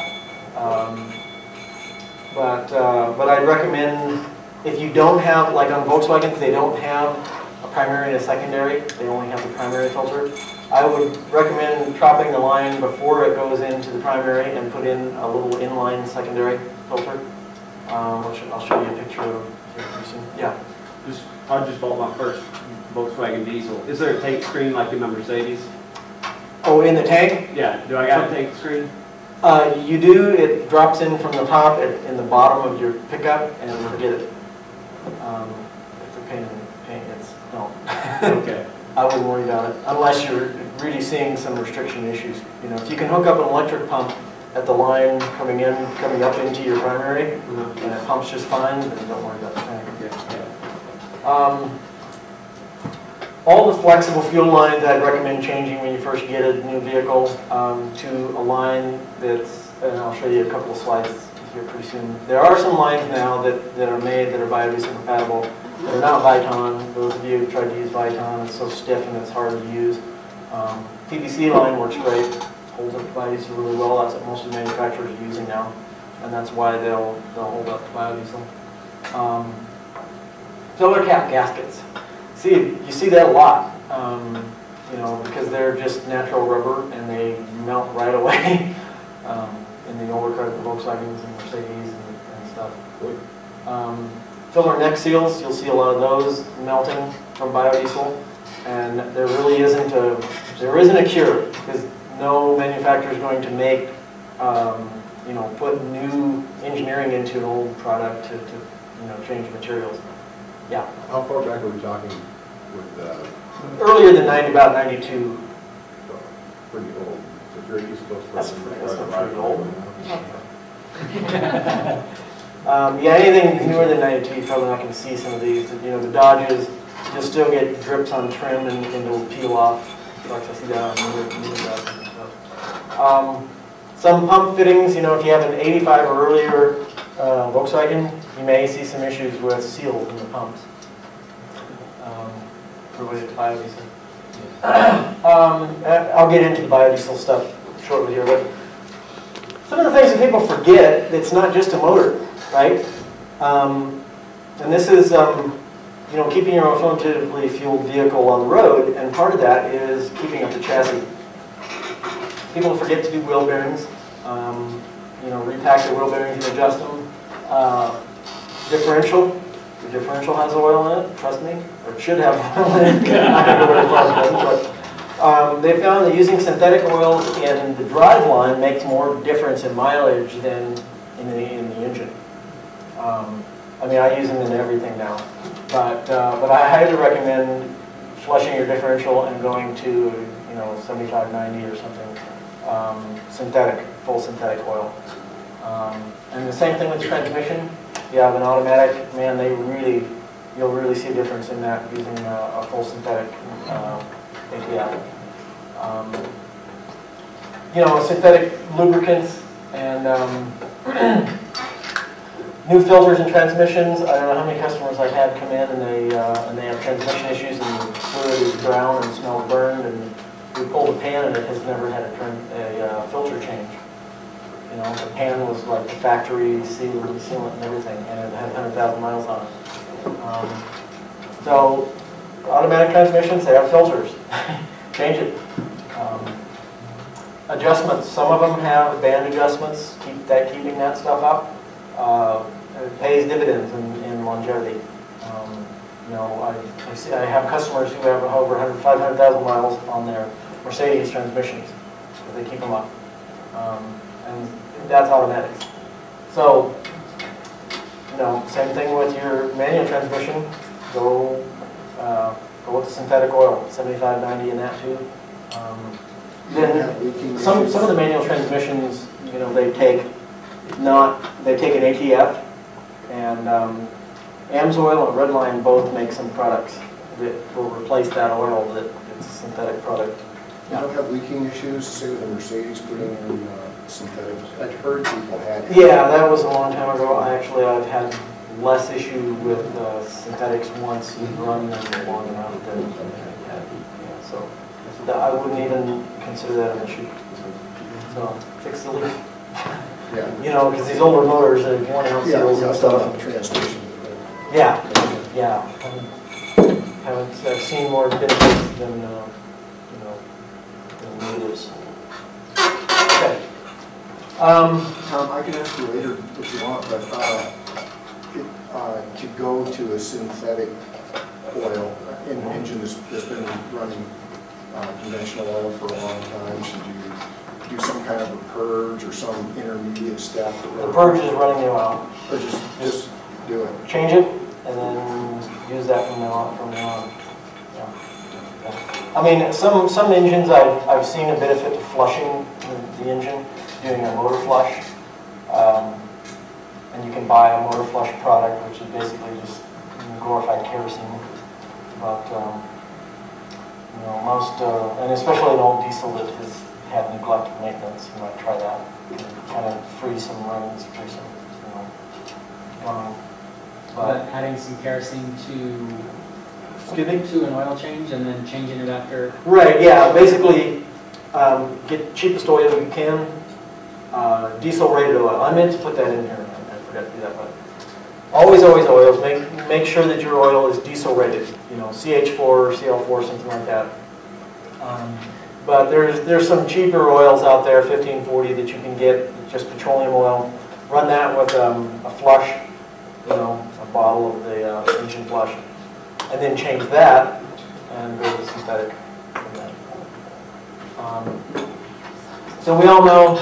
But I'd recommend, if you don't have, like on Volkswagens, they don't have a primary and a secondary. They only have the primary filter. I would recommend dropping the line before it goes into the primary and put in a little inline secondary filter, which I'll show you a picture of here pretty soon. Yeah.
I just bought my first Volkswagen diesel. Is there a tank screen like in my Mercedes?
Oh, in the tank?
Yeah. Do I got a tank screen?
You do. It drops in from the top in the bottom of your pickup, and forget it. It's a pain in the pain. It's no.
Okay.
I wouldn't worry about it unless you're really seeing some restriction issues. You know, if you can hook up an electric pump at the line coming up into your primary, and it pumps just fine, then don't worry about the tank. All the flexible fuel lines I'd recommend changing when you first get a new vehicle to a line that's, and I'll show you a couple of slides here pretty soon. There are some lines now that are made that are biodiesel compatible. They're not Viton. Those of you who tried to use Viton, it's so stiff and it's hard to use. PVC line works great, holds up biodiesel really well. That's what most of the manufacturers are using now, and that's why they'll hold up biodiesel. Filler cap gaskets. You see that a lot, you know, because they're just natural rubber and they melt right away in the older cars, the Volkswagens and Mercedes and stuff. Filler neck seals, you'll see a lot of those melting from biodiesel, and there really isn't a cure, because no manufacturer is going to make, you know, put new engineering into an old product to you know, change materials. Yeah.
How far back are we talking with?
Earlier than about 92.
Pretty old. So if you're an East Coast person,
that's pretty old. Yeah, anything newer than 92, you're probably not going to see some of these. You know, the Dodges, you'll still get drips on trim and it'll peel off. Trucks, I see that on newer Dodges and stuff. Some pump fittings, you know, if you have an 85 or earlier Volkswagen, you may see some issues with seals in the pumps. Related to biodiesel. I'll get into the biodiesel stuff shortly here, but some of the things that people forget, it's not just a motor, right? And this is, you know, keeping your alternatively fueled vehicle on the road, and part of that is keeping up the chassis. People forget to do wheel bearings, you know, repack their wheel bearings and adjust them. Differential. The differential has oil in it, trust me, or it should have oil in it. I don't know where it doesn't, but they found that using synthetic oil in the drive line makes more difference in mileage than in the engine. I mean, I use them in everything now, but I highly recommend flushing your differential and going to, you know, 75, 90 or something synthetic, full synthetic oil. And the same thing with the transmission. If you have an automatic, man, you'll really see a difference in that using a full synthetic ATF. You know, synthetic lubricants and new filters and transmissions. I don't know how many customers I've had come in and they have transmission issues and the fluid is brown and smells burned, and we pulled the pan and it has never had a filter change. You know, the pan was like the factory sealant and everything, and it had 100,000 miles on it. So, automatic transmissions, they have filters. Change it. Adjustments, some of them have band adjustments, keeping that stuff up. It pays dividends in longevity. You know, I have customers who have over 500,000 miles on their Mercedes transmissions, because they keep them up. And that's automatics. So, you know, same thing with your manual transmission. Go with the synthetic oil, 75, 90 in that too. Then some of the manual transmissions, you know, they take an ATF, and AMSOIL and Redline both make some products that will replace that oil that it's a synthetic product.
You don't have leaking issues, say with the Mercedes putting in synthetic? I've heard people had.
Yeah, that was a long time ago. I've had less issue with synthetics once you've run them long enough. Yeah, so I wouldn't even consider that an issue. So, fix the leak.
Yeah.
You know, because these older motors, they're worn out seals and stuff.
Transmission.
Yeah, yeah. I've seen more benefits than, you know, than negatives. Okay.
Tom, I can ask you later if you want, but to go to a synthetic oil, an engine that's been running conventional oil for a long time, should you do some kind of a purge or some intermediate step?
The purge is running the oil.
Or just do it?
Change it, and then use that from now on. Yeah. Yeah. I mean, some engines I've seen a benefit to flushing the engine, doing a motor flush. And you can buy a motor flush product, which is basically just glorified kerosene. But you know, most, and especially an old diesel that has had neglected maintenance, you might try that. Kind of free some runs, free some, you know, going.
But adding some kerosene to an oil change and then changing it after.
Right. Yeah. Basically, get cheapest oil you can. Diesel rated oil. I meant to put that in here. I forgot to do that, but always oils. Make sure that your oil is diesel rated. You know, CH4 or CL4, something like that. But there's some cheaper oils out there, 1540, that you can get, just petroleum oil. Run that with a flush, you know, a bottle of the engine flush, and then change that and go to synthetic from that. So we all know,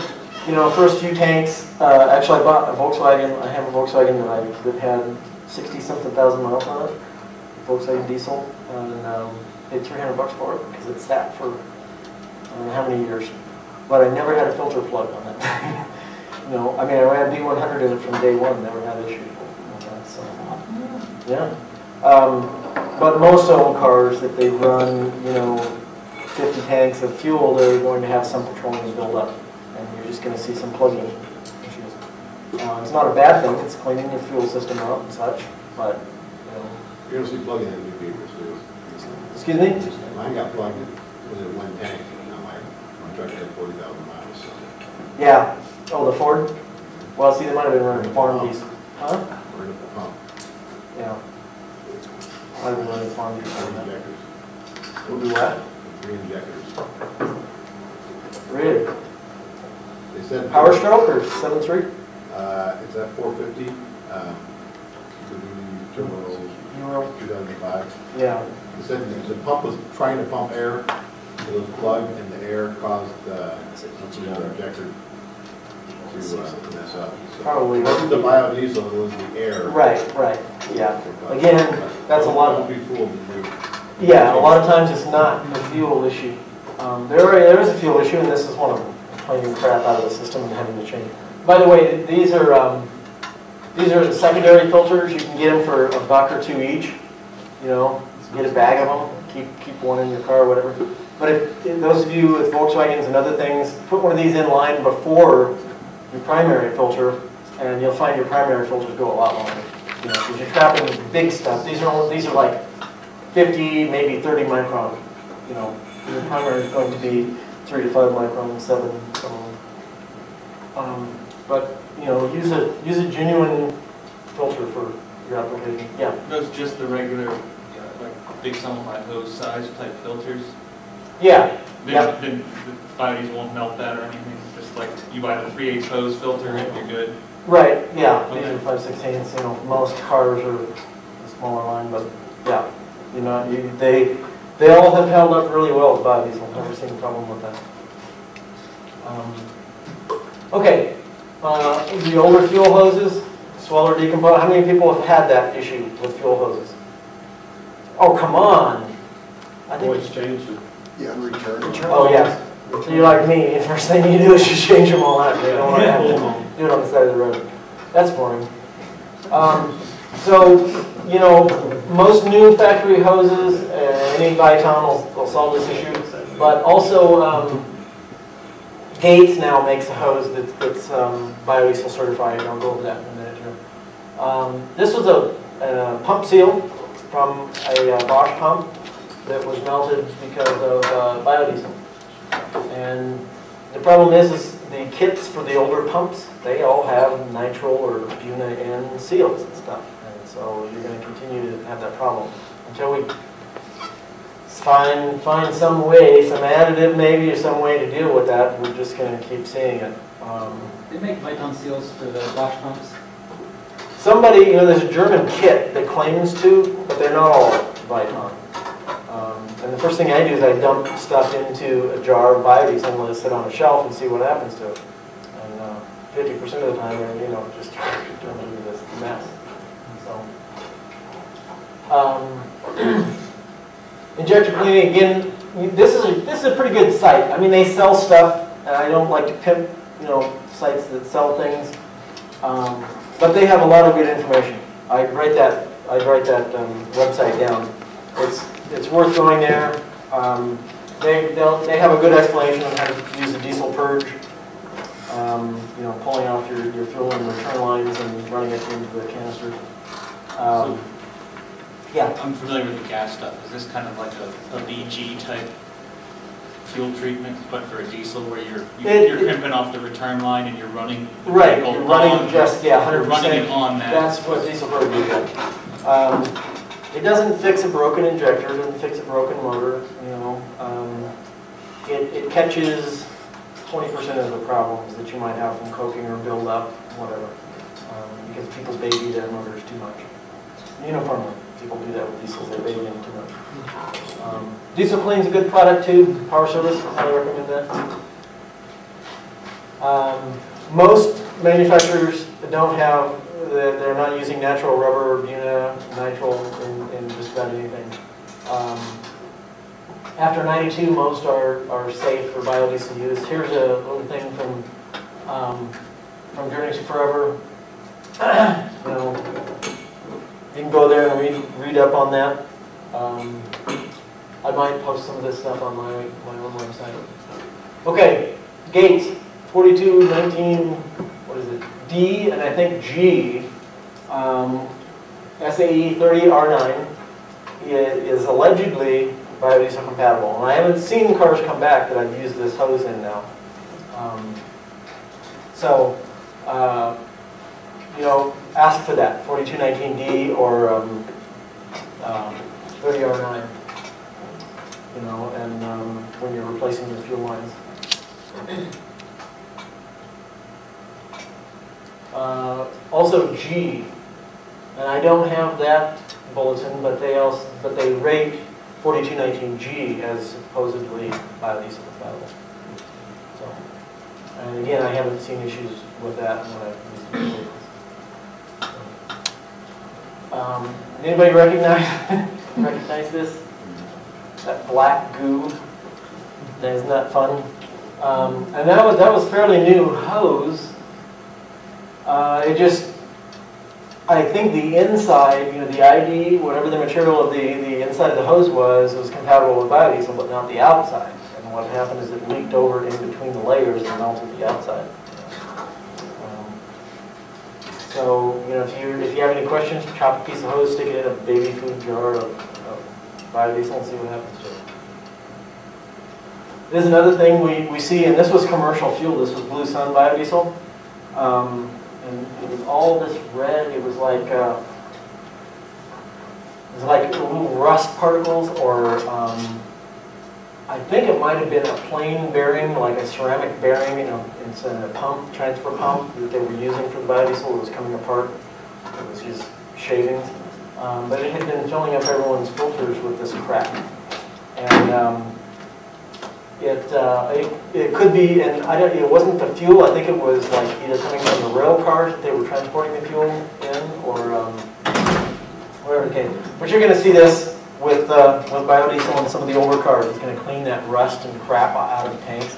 you know, first few tanks. Actually, I bought a Volkswagen. I have a Volkswagen that had 60-something thousand miles on it, Volkswagen diesel, and paid $300 for it because it sat for I don't know how many years. But I never had a filter plug on it. You know, I mean, I ran B100 in it from day one. Never had an issue with that. So, yeah. But most old cars, if they run, you know, 50 tanks of fuel, they're going to have some petroleum build up. And you're just going to see some plugging issues. It's not a bad thing. It's cleaning your fuel system out and such, but, you know.
You're going to see plugging in new vehicles too.
Excuse me?
Mine got plugged in, was in one tank, and now my truck had 40,000 miles. So.
Yeah. Oh, the Ford? Well, see, they might have been running farm diesel. Huh?
We're in the pump.
Yeah. Might have been running farm diesel.
3 injectors.
We'll do what?
3 injectors.
Really?
They said
Power stroke or 7.3?
It's at 450. The turbo 2005.
Yeah.
They said the pump was trying to pump air, it was plugged, and the air caused the injector to mess up. So
Probably.
It wasn't the biodiesel, it was the air.
Right, yeah. Again, that's a lot of...
Don't be fooled.
Yeah, a lot of times it's not the fuel issue. There is a fuel issue, and this is one of them. Cleaning crap out of the system and having to change. By the way, these are the secondary filters. You can get them for $1 or $2 each. You know, get a bag of them. Keep one in your car or whatever. But if those of you with Volkswagens and other things, put one of these in line before your primary filter, and you'll find your primary filters go a lot longer. You know, because you're trapping big stuff. These are like 50, maybe 30 micron. You know, your primary is going to be 3 to 5 micron, 7. But you know, use a genuine filter for your application. Yeah.
Those just the regular, like big sunlight hose size type filters.
Yeah.
Then the biodiesel won't melt that or anything. Just like you buy the 3/8 hose filter and you're good.
Right. Yeah.
Okay.
These are 5/16. You know, most cars are a smaller line, but yeah, you know, they all have held up really well with biodiesel. Never seen a problem with that. Okay. The older fuel hoses, swell or decompose. How many people have had that issue with fuel hoses? Oh, come on. I think
Always change it.
Yeah, return.
Oh, yeah. So you're like me. The first thing you do is just change them all out. You don't want to have to do it on the side of the road. That's boring. So, you know, most new factory hoses, any Viton will solve this issue. But also, Gates now makes a hose that's biodiesel certified. I'll go over that in a minute here. This was a pump seal from a Bosch pump. that was melted because of biodiesel. And the problem is the kits for the older pumps, they all have nitrile or buna-N seals and stuff. And so you're going to continue to have that problem until we find some way, some additive maybe, or some way to deal with that. We're just going to keep seeing it.
They make Viton seals for the wash pumps.
Somebody, there's a German kit that claims to, but they're not all Viton. And the first thing I do is I dump stuff into a jar of biodiesel and let it sit on a shelf and see what happens to it. And 50% of the time, just turn into this mess. So, injector cleaning, again, this is a pretty good site. I mean, they sell stuff, and I don't like to pimp, sites that sell things, but they have a lot of good information. I'd write that website down. It's worth going there. They have a good explanation on how to use the diesel purge. Pulling off your fuel and return lines and running it into the canister. Yeah.
I'm familiar with the gas stuff. Is this kind of like a VG type fuel treatment, but for a diesel where you're crimping off the return line and you're running the
right,
vehicle
you're running
on,
100%.
You're running it on that.
That's what diesel purge is. It doesn't fix a broken injector. It doesn't fix a broken motor. It catches 20% of the problems that you might have from coking or build up, whatever, because people baby their motors too much. Uniformly, people do that with diesels. They baby them too much. Diesel Clean's a good product too. Power Service, I highly recommend that. Most manufacturers don't have. They're not using natural rubber, buna, nitrile in just about anything. After 92, most are safe for biodiesel use. Here's a little thing from Journeys to Forever. You can go there and read up on that. I might post some of this stuff on my own website. Okay, gates 4219. What is it? D and I think G. SAE 30R9 is allegedly biodiesel compatible, and I haven't seen cars come back that I've used this hose in now. Ask for that 4219D or 30R9. And when you're replacing your fuel lines. Also G, and I don't have that bulletin, but they rate 4219G as supposedly biodiesel compatible. So, and again, I haven't seen issues with that when I've used it. Anybody recognize this? That black goo. Isn't that fun? And that was fairly new hose. I think the inside, the ID, whatever the material of the inside of the hose was compatible with biodiesel, but not the outside. And what happened is it leaked over in between the layers and melted the outside. If you have any questions, chop a piece of hose, stick it in a baby food jar of biodiesel and see what happens to it. There's another thing we see, and this was commercial fuel. This was Blue Sun biodiesel. And it was all this red. It was like little rust particles, or I think it might have been a plain bearing, like a ceramic bearing, it's a pump, transfer pump that they were using for the biodiesel. It was coming apart. It was just shavings, but it had been filling up everyone's filters with this crap, and it could be, and it wasn't the fuel. I think it was like either coming from the rail cars that they were transporting the fuel in, or wherever it came. But you're going to see this with biodiesel on some of the older cars. It's going to clean that rust and crap out of the tanks.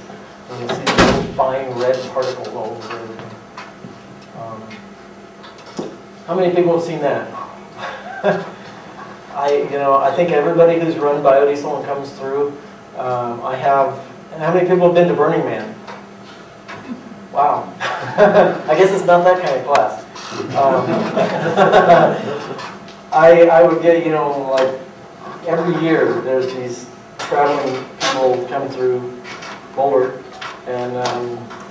And you'll see the little fine red particles all over everything. How many people have seen that? I think everybody who's run biodiesel and comes through. I have. And how many people have been to Burning Man? Wow. I guess it's not that kind of class. I would get, like every year there's these traveling people come through Boulder and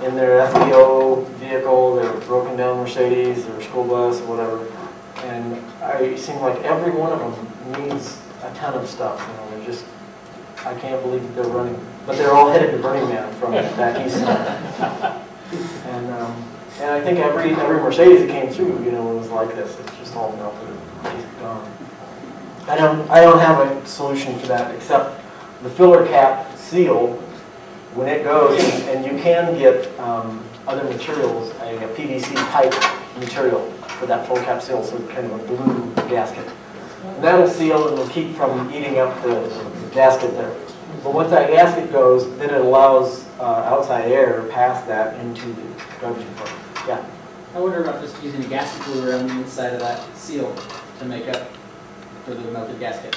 in their FBO vehicle, their broken down Mercedes, their school bus, or whatever. And it seems like every one of them needs a ton of stuff. You know, they're just, I can't believe that they're running, but they're all headed to Burning Man from back east. And I think every Mercedes that came through, you know, was like this. It's just all melted and gone. I don't have a solution for that except the filler cap seal. When it goes, and you can get other materials, a PVC pipe material for that full cap seal, so kind of a blue gasket. And that'll seal and will keep from eating up the gasket there. But once that gasket goes, then it allows outside air past that into the garbage compartment. Yeah.
I wonder about just using a gasket glue around the inside of that seal to make up for the melted gasket.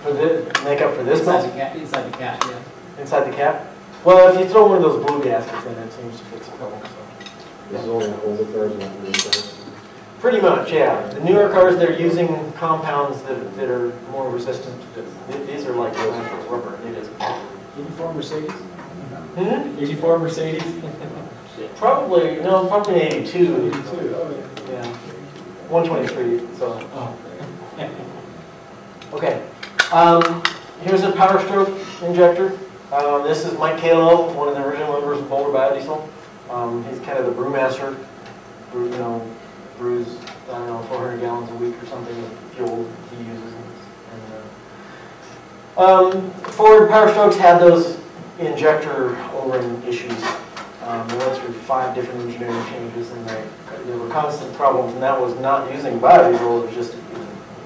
For the make up for this melt?
Inside the cap, yeah.
Inside the cap? Well, if you throw one of those blue gaskets in, it seems to fix the problem. So.
This is only older cars, not new cars.
Pretty much, yeah. The newer cars, they're using compounds that are more resistant to this. These are like rubber. It is.
84 Mercedes?
Hmm?
84 Mercedes?
Probably, no, probably 82.
82, oh yeah.
Yeah. 123, so.
Oh.
Okay. Here's a Power Stroke injector. This is Mike Kalo, one of the original members of Boulder Biodiesel. He's kind of the brewmaster. You know, brews, I don't know, 400 gallons a week or something of fuel he uses. Ford Power Strokes had those injector O-ring issues. They went through 5 different engineering changes, and there were constant problems, and that was not using biodiesel, it was just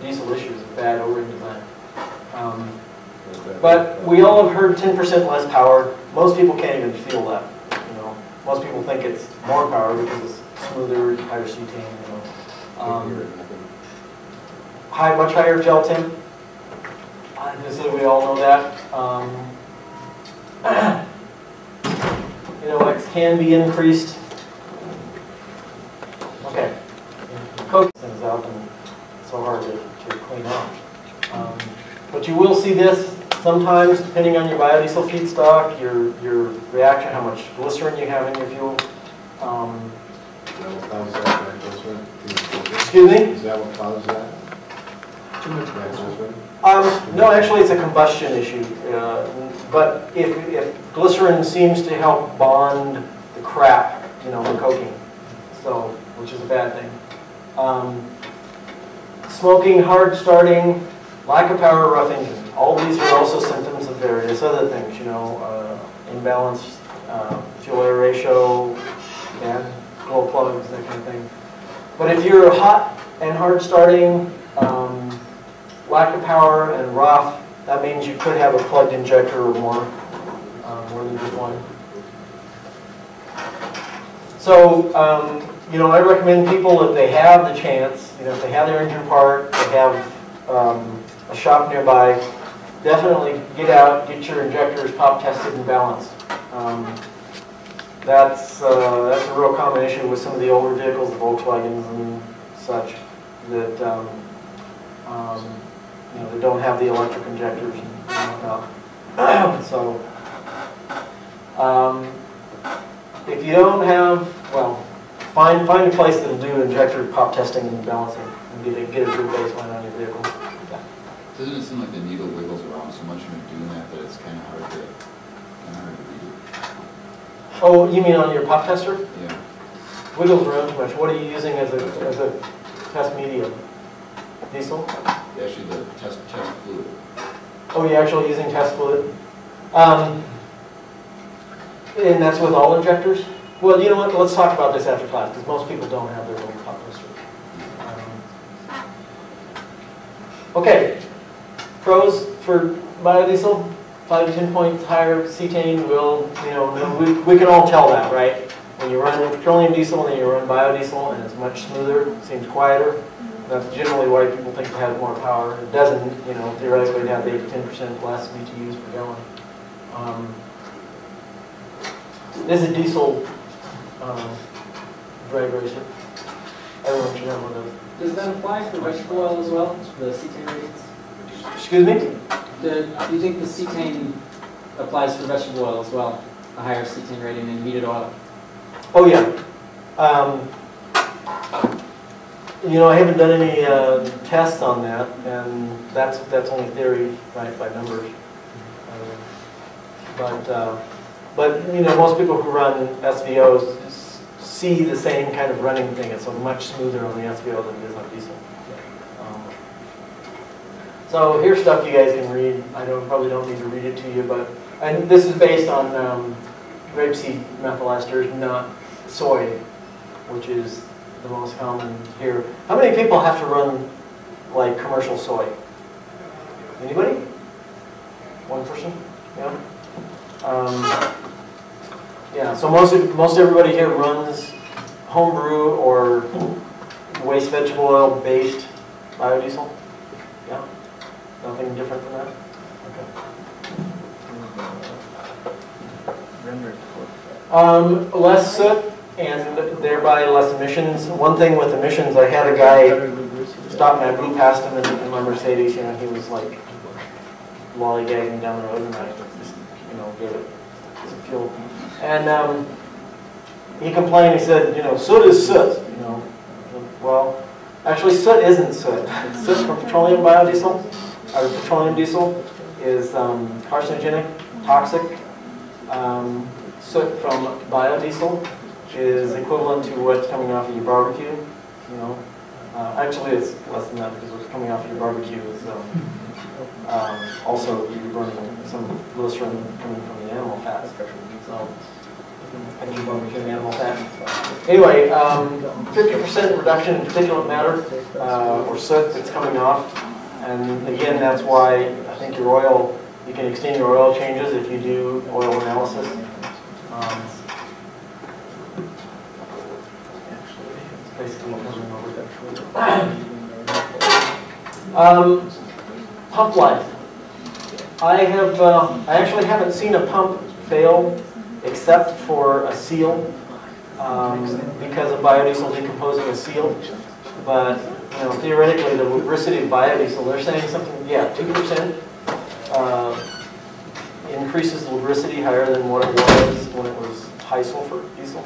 diesel issues, bad O-ring design. But we all have heard 10% less power. Most people can't even feel that. You know, most people think it's more power because it's smoother, higher cetane. You know, much higher gel temp. Obviously, we all know that. You know, X can be increased. Okay, coat things out, and it's so hard to clean up. But you will see this sometimes, depending on your biodiesel feedstock, your reaction, how much glycerin you have in your fuel. Excuse me?
Is that what causes that?
Too much glycerin?
No, actually it's a combustion issue. But if glycerin seems to help bond the crap, you know, the coking, so, which is a bad thing. Smoking, hard starting, lack of power, rough engine. All these are also symptoms of various other things, you know, imbalanced fuel-air ratio, bad glow plugs, that kind of thing. But if you're hot and hard starting, lack of power and rough, that means you could have a plugged injector or more than just one. So, you know, I recommend people, if they have the chance, you know, if they have their engine part, they have a shop nearby, definitely get out, get your injectors pop tested and balanced. That's a real common issue with some of the older vehicles, the Volkswagens and such, that you know, they don't have the electric injectors and whatnot. So, if you don't have, well, find a place that'll do injector pop testing and balancing, and get a good baseline on your vehicle. Yeah.
Doesn't it seem like the needle wiggles around so much when you're doing that it's kind of hard to read it?
Oh, you mean on your pop tester?
Yeah.
Wiggles around too much. What are you using as a test medium? Diesel?
Actually, the test fluid.
Oh, you're actually using test fluid? And that's with all injectors? Well, you know what? Let's talk about this after class, because most people don't have their own pop tester. Okay. Pros for biodiesel: 5 to 10 points higher cetane. Will, you know, we can all tell that, right? When you run petroleum diesel and then you run biodiesel, and it's much smoother, seems quieter. That's generally why people think it has more power. It doesn't, you know, theoretically it has 8 to 10% less BTUs per gallon. This is a diesel drag racer. Everyone should have one of those.
Does that apply for vegetable oil as well, the cetane ratings?
Excuse me?
Do you think the cetane applies for vegetable oil as well? A higher cetane rating than heated oil?
Oh, yeah. You know, I haven't done any tests on that, and that's only theory by numbers. But you know, most people who run SVOs see the same kind of running thing. It's much smoother on the SVO than it is on diesel. So here's stuff you guys can read. I probably don't need to read it to you, and this is based on rapeseed methyl esters, not soy, which is the most common here. How many people have to run like commercial soy? Anybody? One person? Yeah. Yeah. So most everybody here runs homebrew or waste vegetable oil based biodiesel. Yeah. Nothing different than that. Okay. Less soot and thereby less emissions. One thing with emissions, I had a guy stop me. I blew past him in my Mercedes. You know, he was like lollygagging down the road, and I just, you know, gave it some fuel. And he complained. He said, you know, soot is soot. You know, well, actually, soot isn't soot. Soot from petroleum biodiesel or petroleum diesel is carcinogenic, toxic. Soot from biodiesel is equivalent to what's coming off of your barbecue. You know, actually it's less than that because what's coming off of your barbecue is also you're burning some glycerin coming from the animal fat. So, and you barbecue animal fat. Anyway, 50% reduction in particulate matter or soot that's coming off, and again, that's why I think your oil. You can extend your oil changes if you do oil analysis. Pump life. I actually haven't seen a pump fail except for a seal because of biodiesel decomposing a seal. But you know, theoretically, the lubricity of biodiesel, they're saying something, yeah, 2%. Increases the lubricity higher than what it was when it was high sulfur diesel.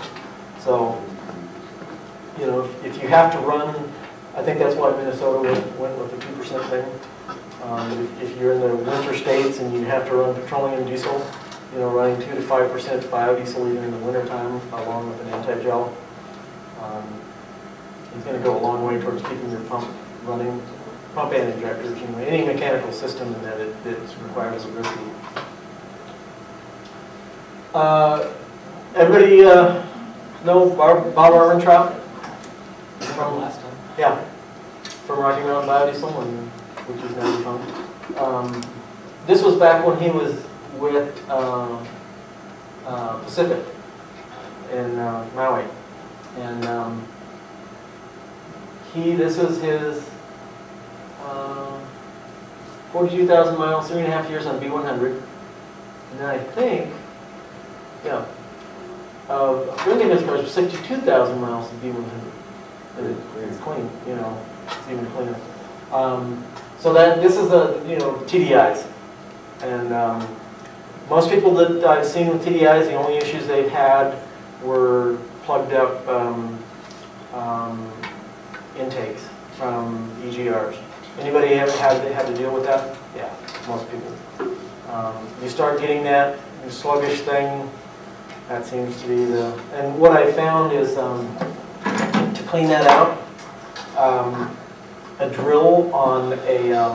So, you know, if you have to run, I think that's why Minnesota went with the 2% thing. If you're in the winter states and you have to run petroleum diesel, you know, running 2 to 5% biodiesel even in the wintertime along with an anti-gel is going to go a long way towards keeping your pump running. Pump and injectors, you know, any mechanical system that it requires lubricity. Everybody know Bob Armentrout? From last time. Yeah, from Rocky Mountain Biodiesel, and which is now defunct. This was back when he was with Pacific in Maui, and this was his 42,000 miles, 3.5 years on B100, and then I think, yeah, a friend of his cars was 62,000 miles of B100. It's clean, you know, it's even cleaner. So this is you know, TDIs, and most people that I've seen with TDIs, the only issues they've had were plugged up intakes from EGRs. Anybody ever had to deal with that? Yeah, most people. You start getting that sluggish thing, that seems to be and what I found is to clean that out, a drill on a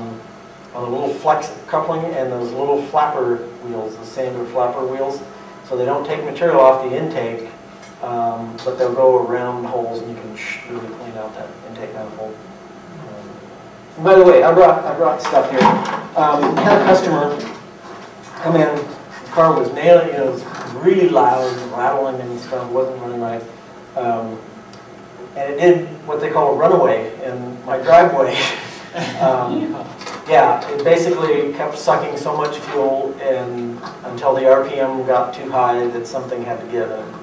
little flex coupling and those little flapper wheels, the sander flapper wheels, so they don't take material off the intake, but they'll go around holes and you can really clean out that intake manifold. And by the way, I brought stuff here. Had a customer come in, the car was nailing, you know, it was really loud, rattling and stuff, wasn't running right. And it did what they call a runaway in my driveway. Yeah, it basically kept sucking so much fuel until the RPM got too high that something had to give and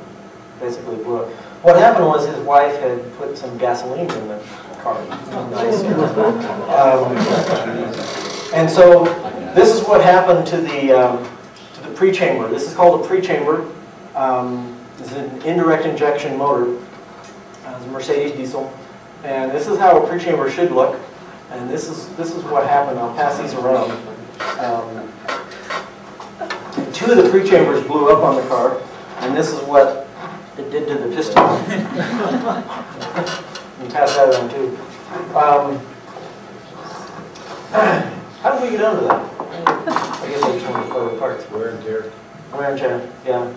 basically blew it. What happened was his wife had put some gasoline in the car. And so this is what happened to the pre-chamber. This is called a pre-chamber. This is an indirect injection motor. It's a Mercedes diesel. And this is how a pre-chamber should look. And this is what happened. I'll pass these around. Two of the pre-chambers blew up on the car. And this is what it did to the piston. You pass that around too. How did we get onto that? I guess I just wanted to play with parts.
Wear and tear.
Wear and tear, yeah.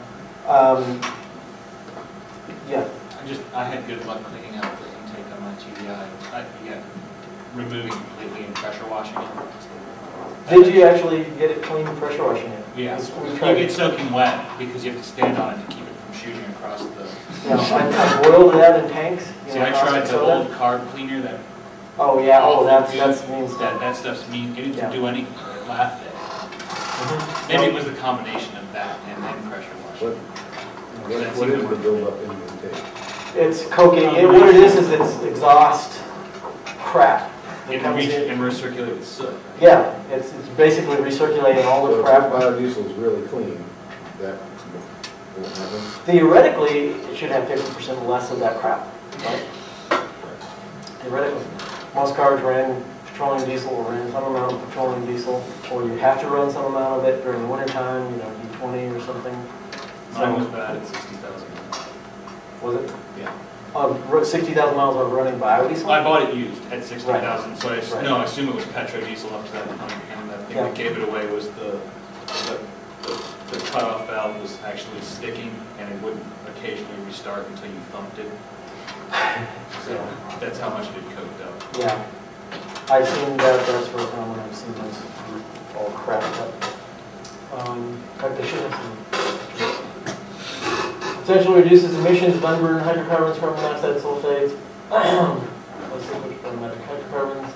Yeah.
I had good luck cleaning out the intake on my TDI. Removing completely and pressure washing it.
Did you actually get it clean, pressure washing it?
Yeah. You get soaking wet because you have to stand on it to keep it from shooting across the...
Yeah, I boiled it out in tanks.
See, I tried the old carb cleaner that...
Oh, yeah, that means...
That stuff's mean. It didn't do anything. It laughed at it. Maybe it was the combination of that and then pressure washing.
What is the buildup in the intake?
It's coking. What it is it's exhaust crap.
It can reach and recirculate with soot.
Yeah, it's basically recirculating all the crap.
So if biodiesel is really clean, that won't happen?
Theoretically, it should have 50% less of that crap, right? Theoretically. Most cars ran petroleum diesel or ran some amount of petroleum diesel, or you have to run some amount of it during the wintertime, E20 or something.
Mine was bad at 60,000.
Was it?
Yeah.
60,000 miles of running biodiesel?
I bought it used at 60,000, so I
Right.
assume it was petrodiesel up to that point, and the thing that gave it away was the cutoff valve was actually sticking, and it wouldn't occasionally restart until you thumped it. So that's how much it had coked up.
Yeah. I've seen that's for a time when I've seen those all crapped up. Like they should have seen. Essentially reduces emissions of unburned hydrocarbons, carbon monoxide, sulfates. Let's see which aromatic hydrocarbons.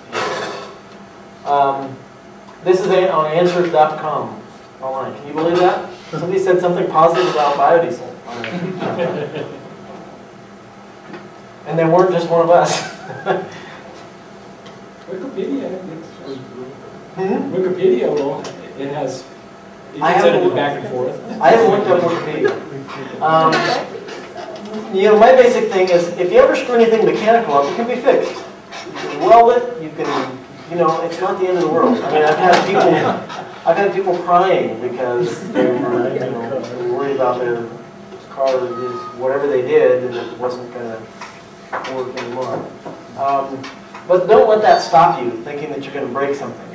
This is on answers.com online. Can you believe that? Somebody said something positive about biodiesel. And they weren't just one of us.
Wikipedia, Wikipedia, well, it has, you
I
can send
haven't
it back and forth.
I haven't looked up Wikipedia. My basic thing is, if you ever screw anything mechanical up, it can be fixed. You can weld it, you can, it's not the end of the world. I mean, I've had people crying because they were worried about their car, whatever they did, and it wasn't going to work anymore. But don't let that stop you thinking that you're going to break something.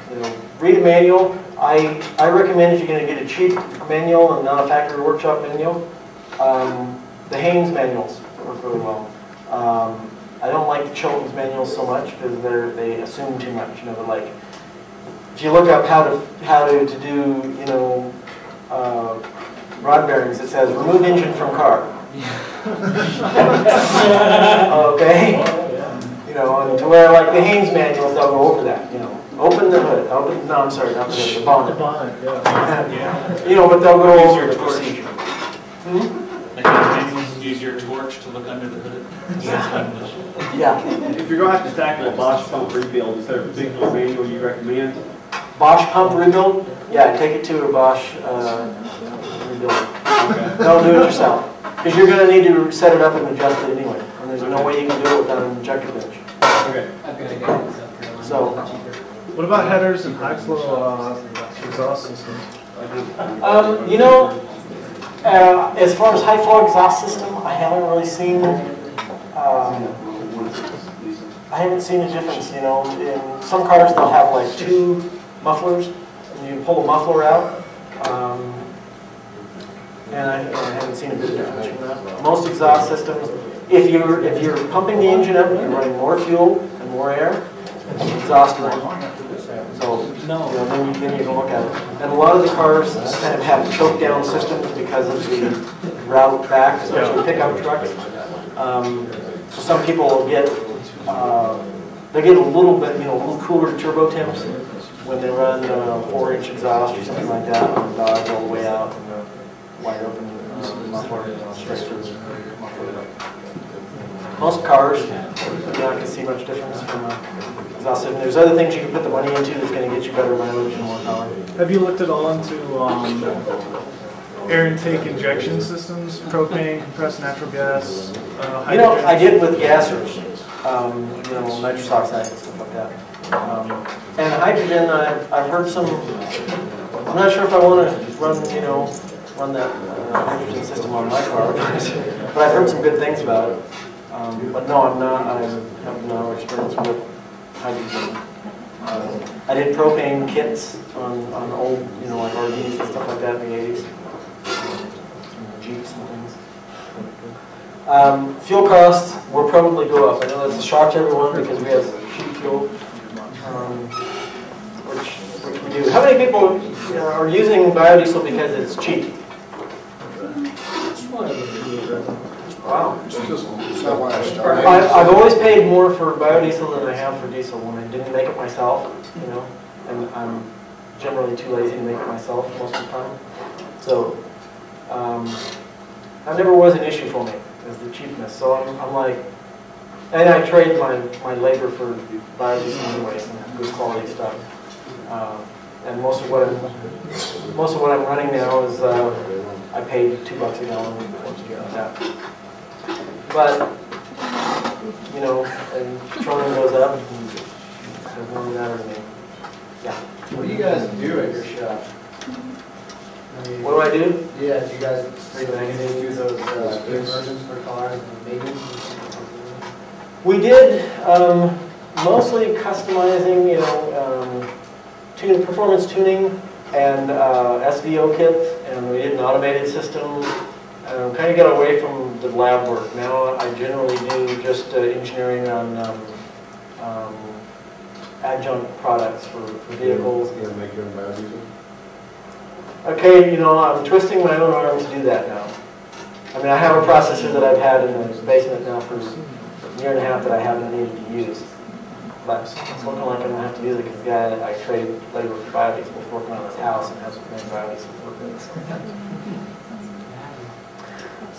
Read a manual. I recommend, if you're going to get a cheap manual and not a factory workshop manual, the Haynes manuals work really well. I don't like the Chilton's manuals so much because they assume too much. They're like, if you look up how to do rod bearings, it says remove engine from car. Okay. And to where like the Haynes manuals, they'll go over that. Open the hood. No, I'm sorry, not the hood. The bonnet.
The bonnet, yeah.
But they'll go over the procedure.
Use your torch to look under the hood.
Yeah.
If you're going to have to tackle a Bosch pump rebuild, is there a particular manual you recommend?
Bosch pump rebuild? Yeah, take it to a Bosch rebuild.
Okay.
Don't do it yourself. Because you're going to need to set it up and adjust it anyway. And there's no way you can do it without an injector bench.
Okay.
I've got a guy in South Carolina.
So,
What about headers and high flow exhaust systems?
As far as high flow exhaust system, I haven't really seen. I haven't seen a difference. In some cars they'll have like 2 mufflers, and you pull a muffler out. And I haven't seen a big difference from that. Most exhaust systems, if you're pumping the engine up, you're running more fuel and more air, exhaust rate. So then you can look at it. And a lot of the cars kind of have choke down systems because of the route back, especially pickup trucks. So some people will get they get a little bit, a little cooler turbo temps when they run 4-inch exhaust or something like that, and Dodge all the way out and wide open muffler straight through the muffler. Most cars, you're not going to see much difference from an exhaustive. And there's other things you can put the money into that's going to get you better mileage and more power.
Have you looked at all into air intake injection systems, propane, compressed natural gas, hydrogen?
You know, I did with gassers, you know, nitrous oxide and stuff like that. And hydrogen, I've heard some, I'm not sure if I want to run, you know, run that hydrogen system on my car, but I've heard some good things about it. But no, I have no experience with hydrogen. I did propane kits on old, you know, like RVs and stuff like that in the 80s. Jeeps and things. Fuel costs will probably go up. I know that's a shock to everyone because we have cheap fuel, which we do. How many people are using biodiesel because it's cheap? Wow.
It's not why I started.
I've always paid more for biodiesel than I have for diesel when I didn't make it myself, you know, and I'm generally too lazy to make it myself most of the time. So that never was an issue for me, is the cheapness. So I'm like, and I trade my labor for biodiesel anyways, and good quality stuff. And most of what I'm running now is I paid $2 a gallon for that. But you know, and petroleum goes up, and it doesn't matter to me. Yeah.
What do you guys do at your shop?
What do I do?
Yeah, do you guys do those conversions for cars and maintenance?
We did mostly customizing, you know, performance tuning and SVO kits, and we did an automated system. Kind of got away from the lab work. Now I generally do just engineering on adjunct products for vehicles.
You make your own biodiesel?
Okay, you know, I'm twisting my own arm to do that now. I mean, I have a processor that I've had in the basement now for a year and a half that I haven't needed to use. But it's looking like I'm going to have to use it because the guy that I traded labor for biodiesel was working on his house and hasn't made biodiesel for this.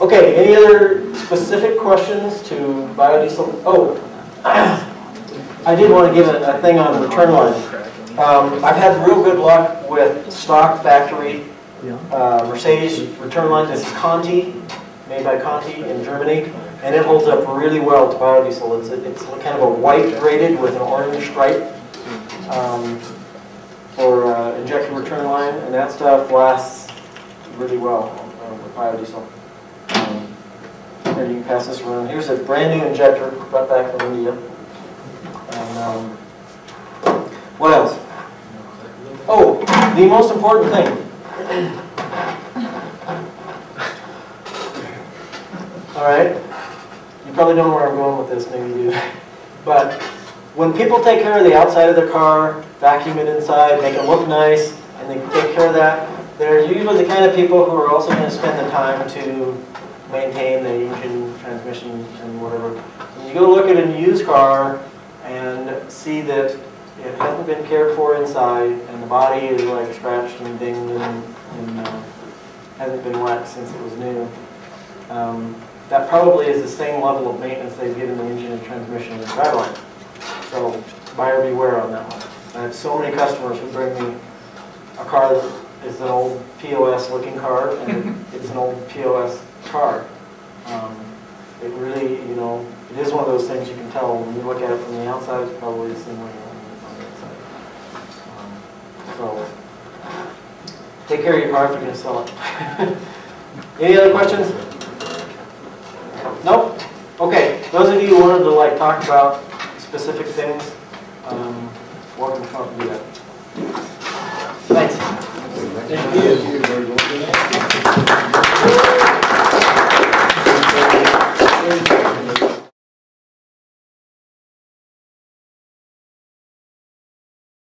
Okay, any other specific questions to biodiesel? Oh, I did want to give a thing on the return line. I've had real good luck with stock factory Mercedes return line. This is Conti, made by Conti in Germany, and it holds up really well to biodiesel. It's kind of a white braided with an orange stripe for injector return line, and that stuff lasts really well with biodiesel. Here, you can pass this around. Here's a brand new injector brought back from India. And what else? Oh, the most important thing. All right. You probably don't know where I'm going with this, maybe you do. But when people take care of the outside of their car, vacuum it inside, make it look nice, and they take care of that, they're usually the kind of people who are also going to spend the time to maintain the engine, transmission, and whatever. When you go look at a used car and see that it hasn't been cared for inside, and the body is like scratched and dinged and hasn't been wet since it was new, that probably is the same level of maintenance they've given the engine and transmission and driveline. So buyer beware on that one. I have so many customers who bring me a car that is an old POS looking car, and it's an old POS car. It really, you know, it is one of those things you can tell when you look at it from the outside. It's probably the same way on the inside. So take care of your car if you're going to sell it. Any other questions? Nope. Okay. Those of you who wanted to talk about specific things, welcome to come up and do that. Thanks.
Thank you.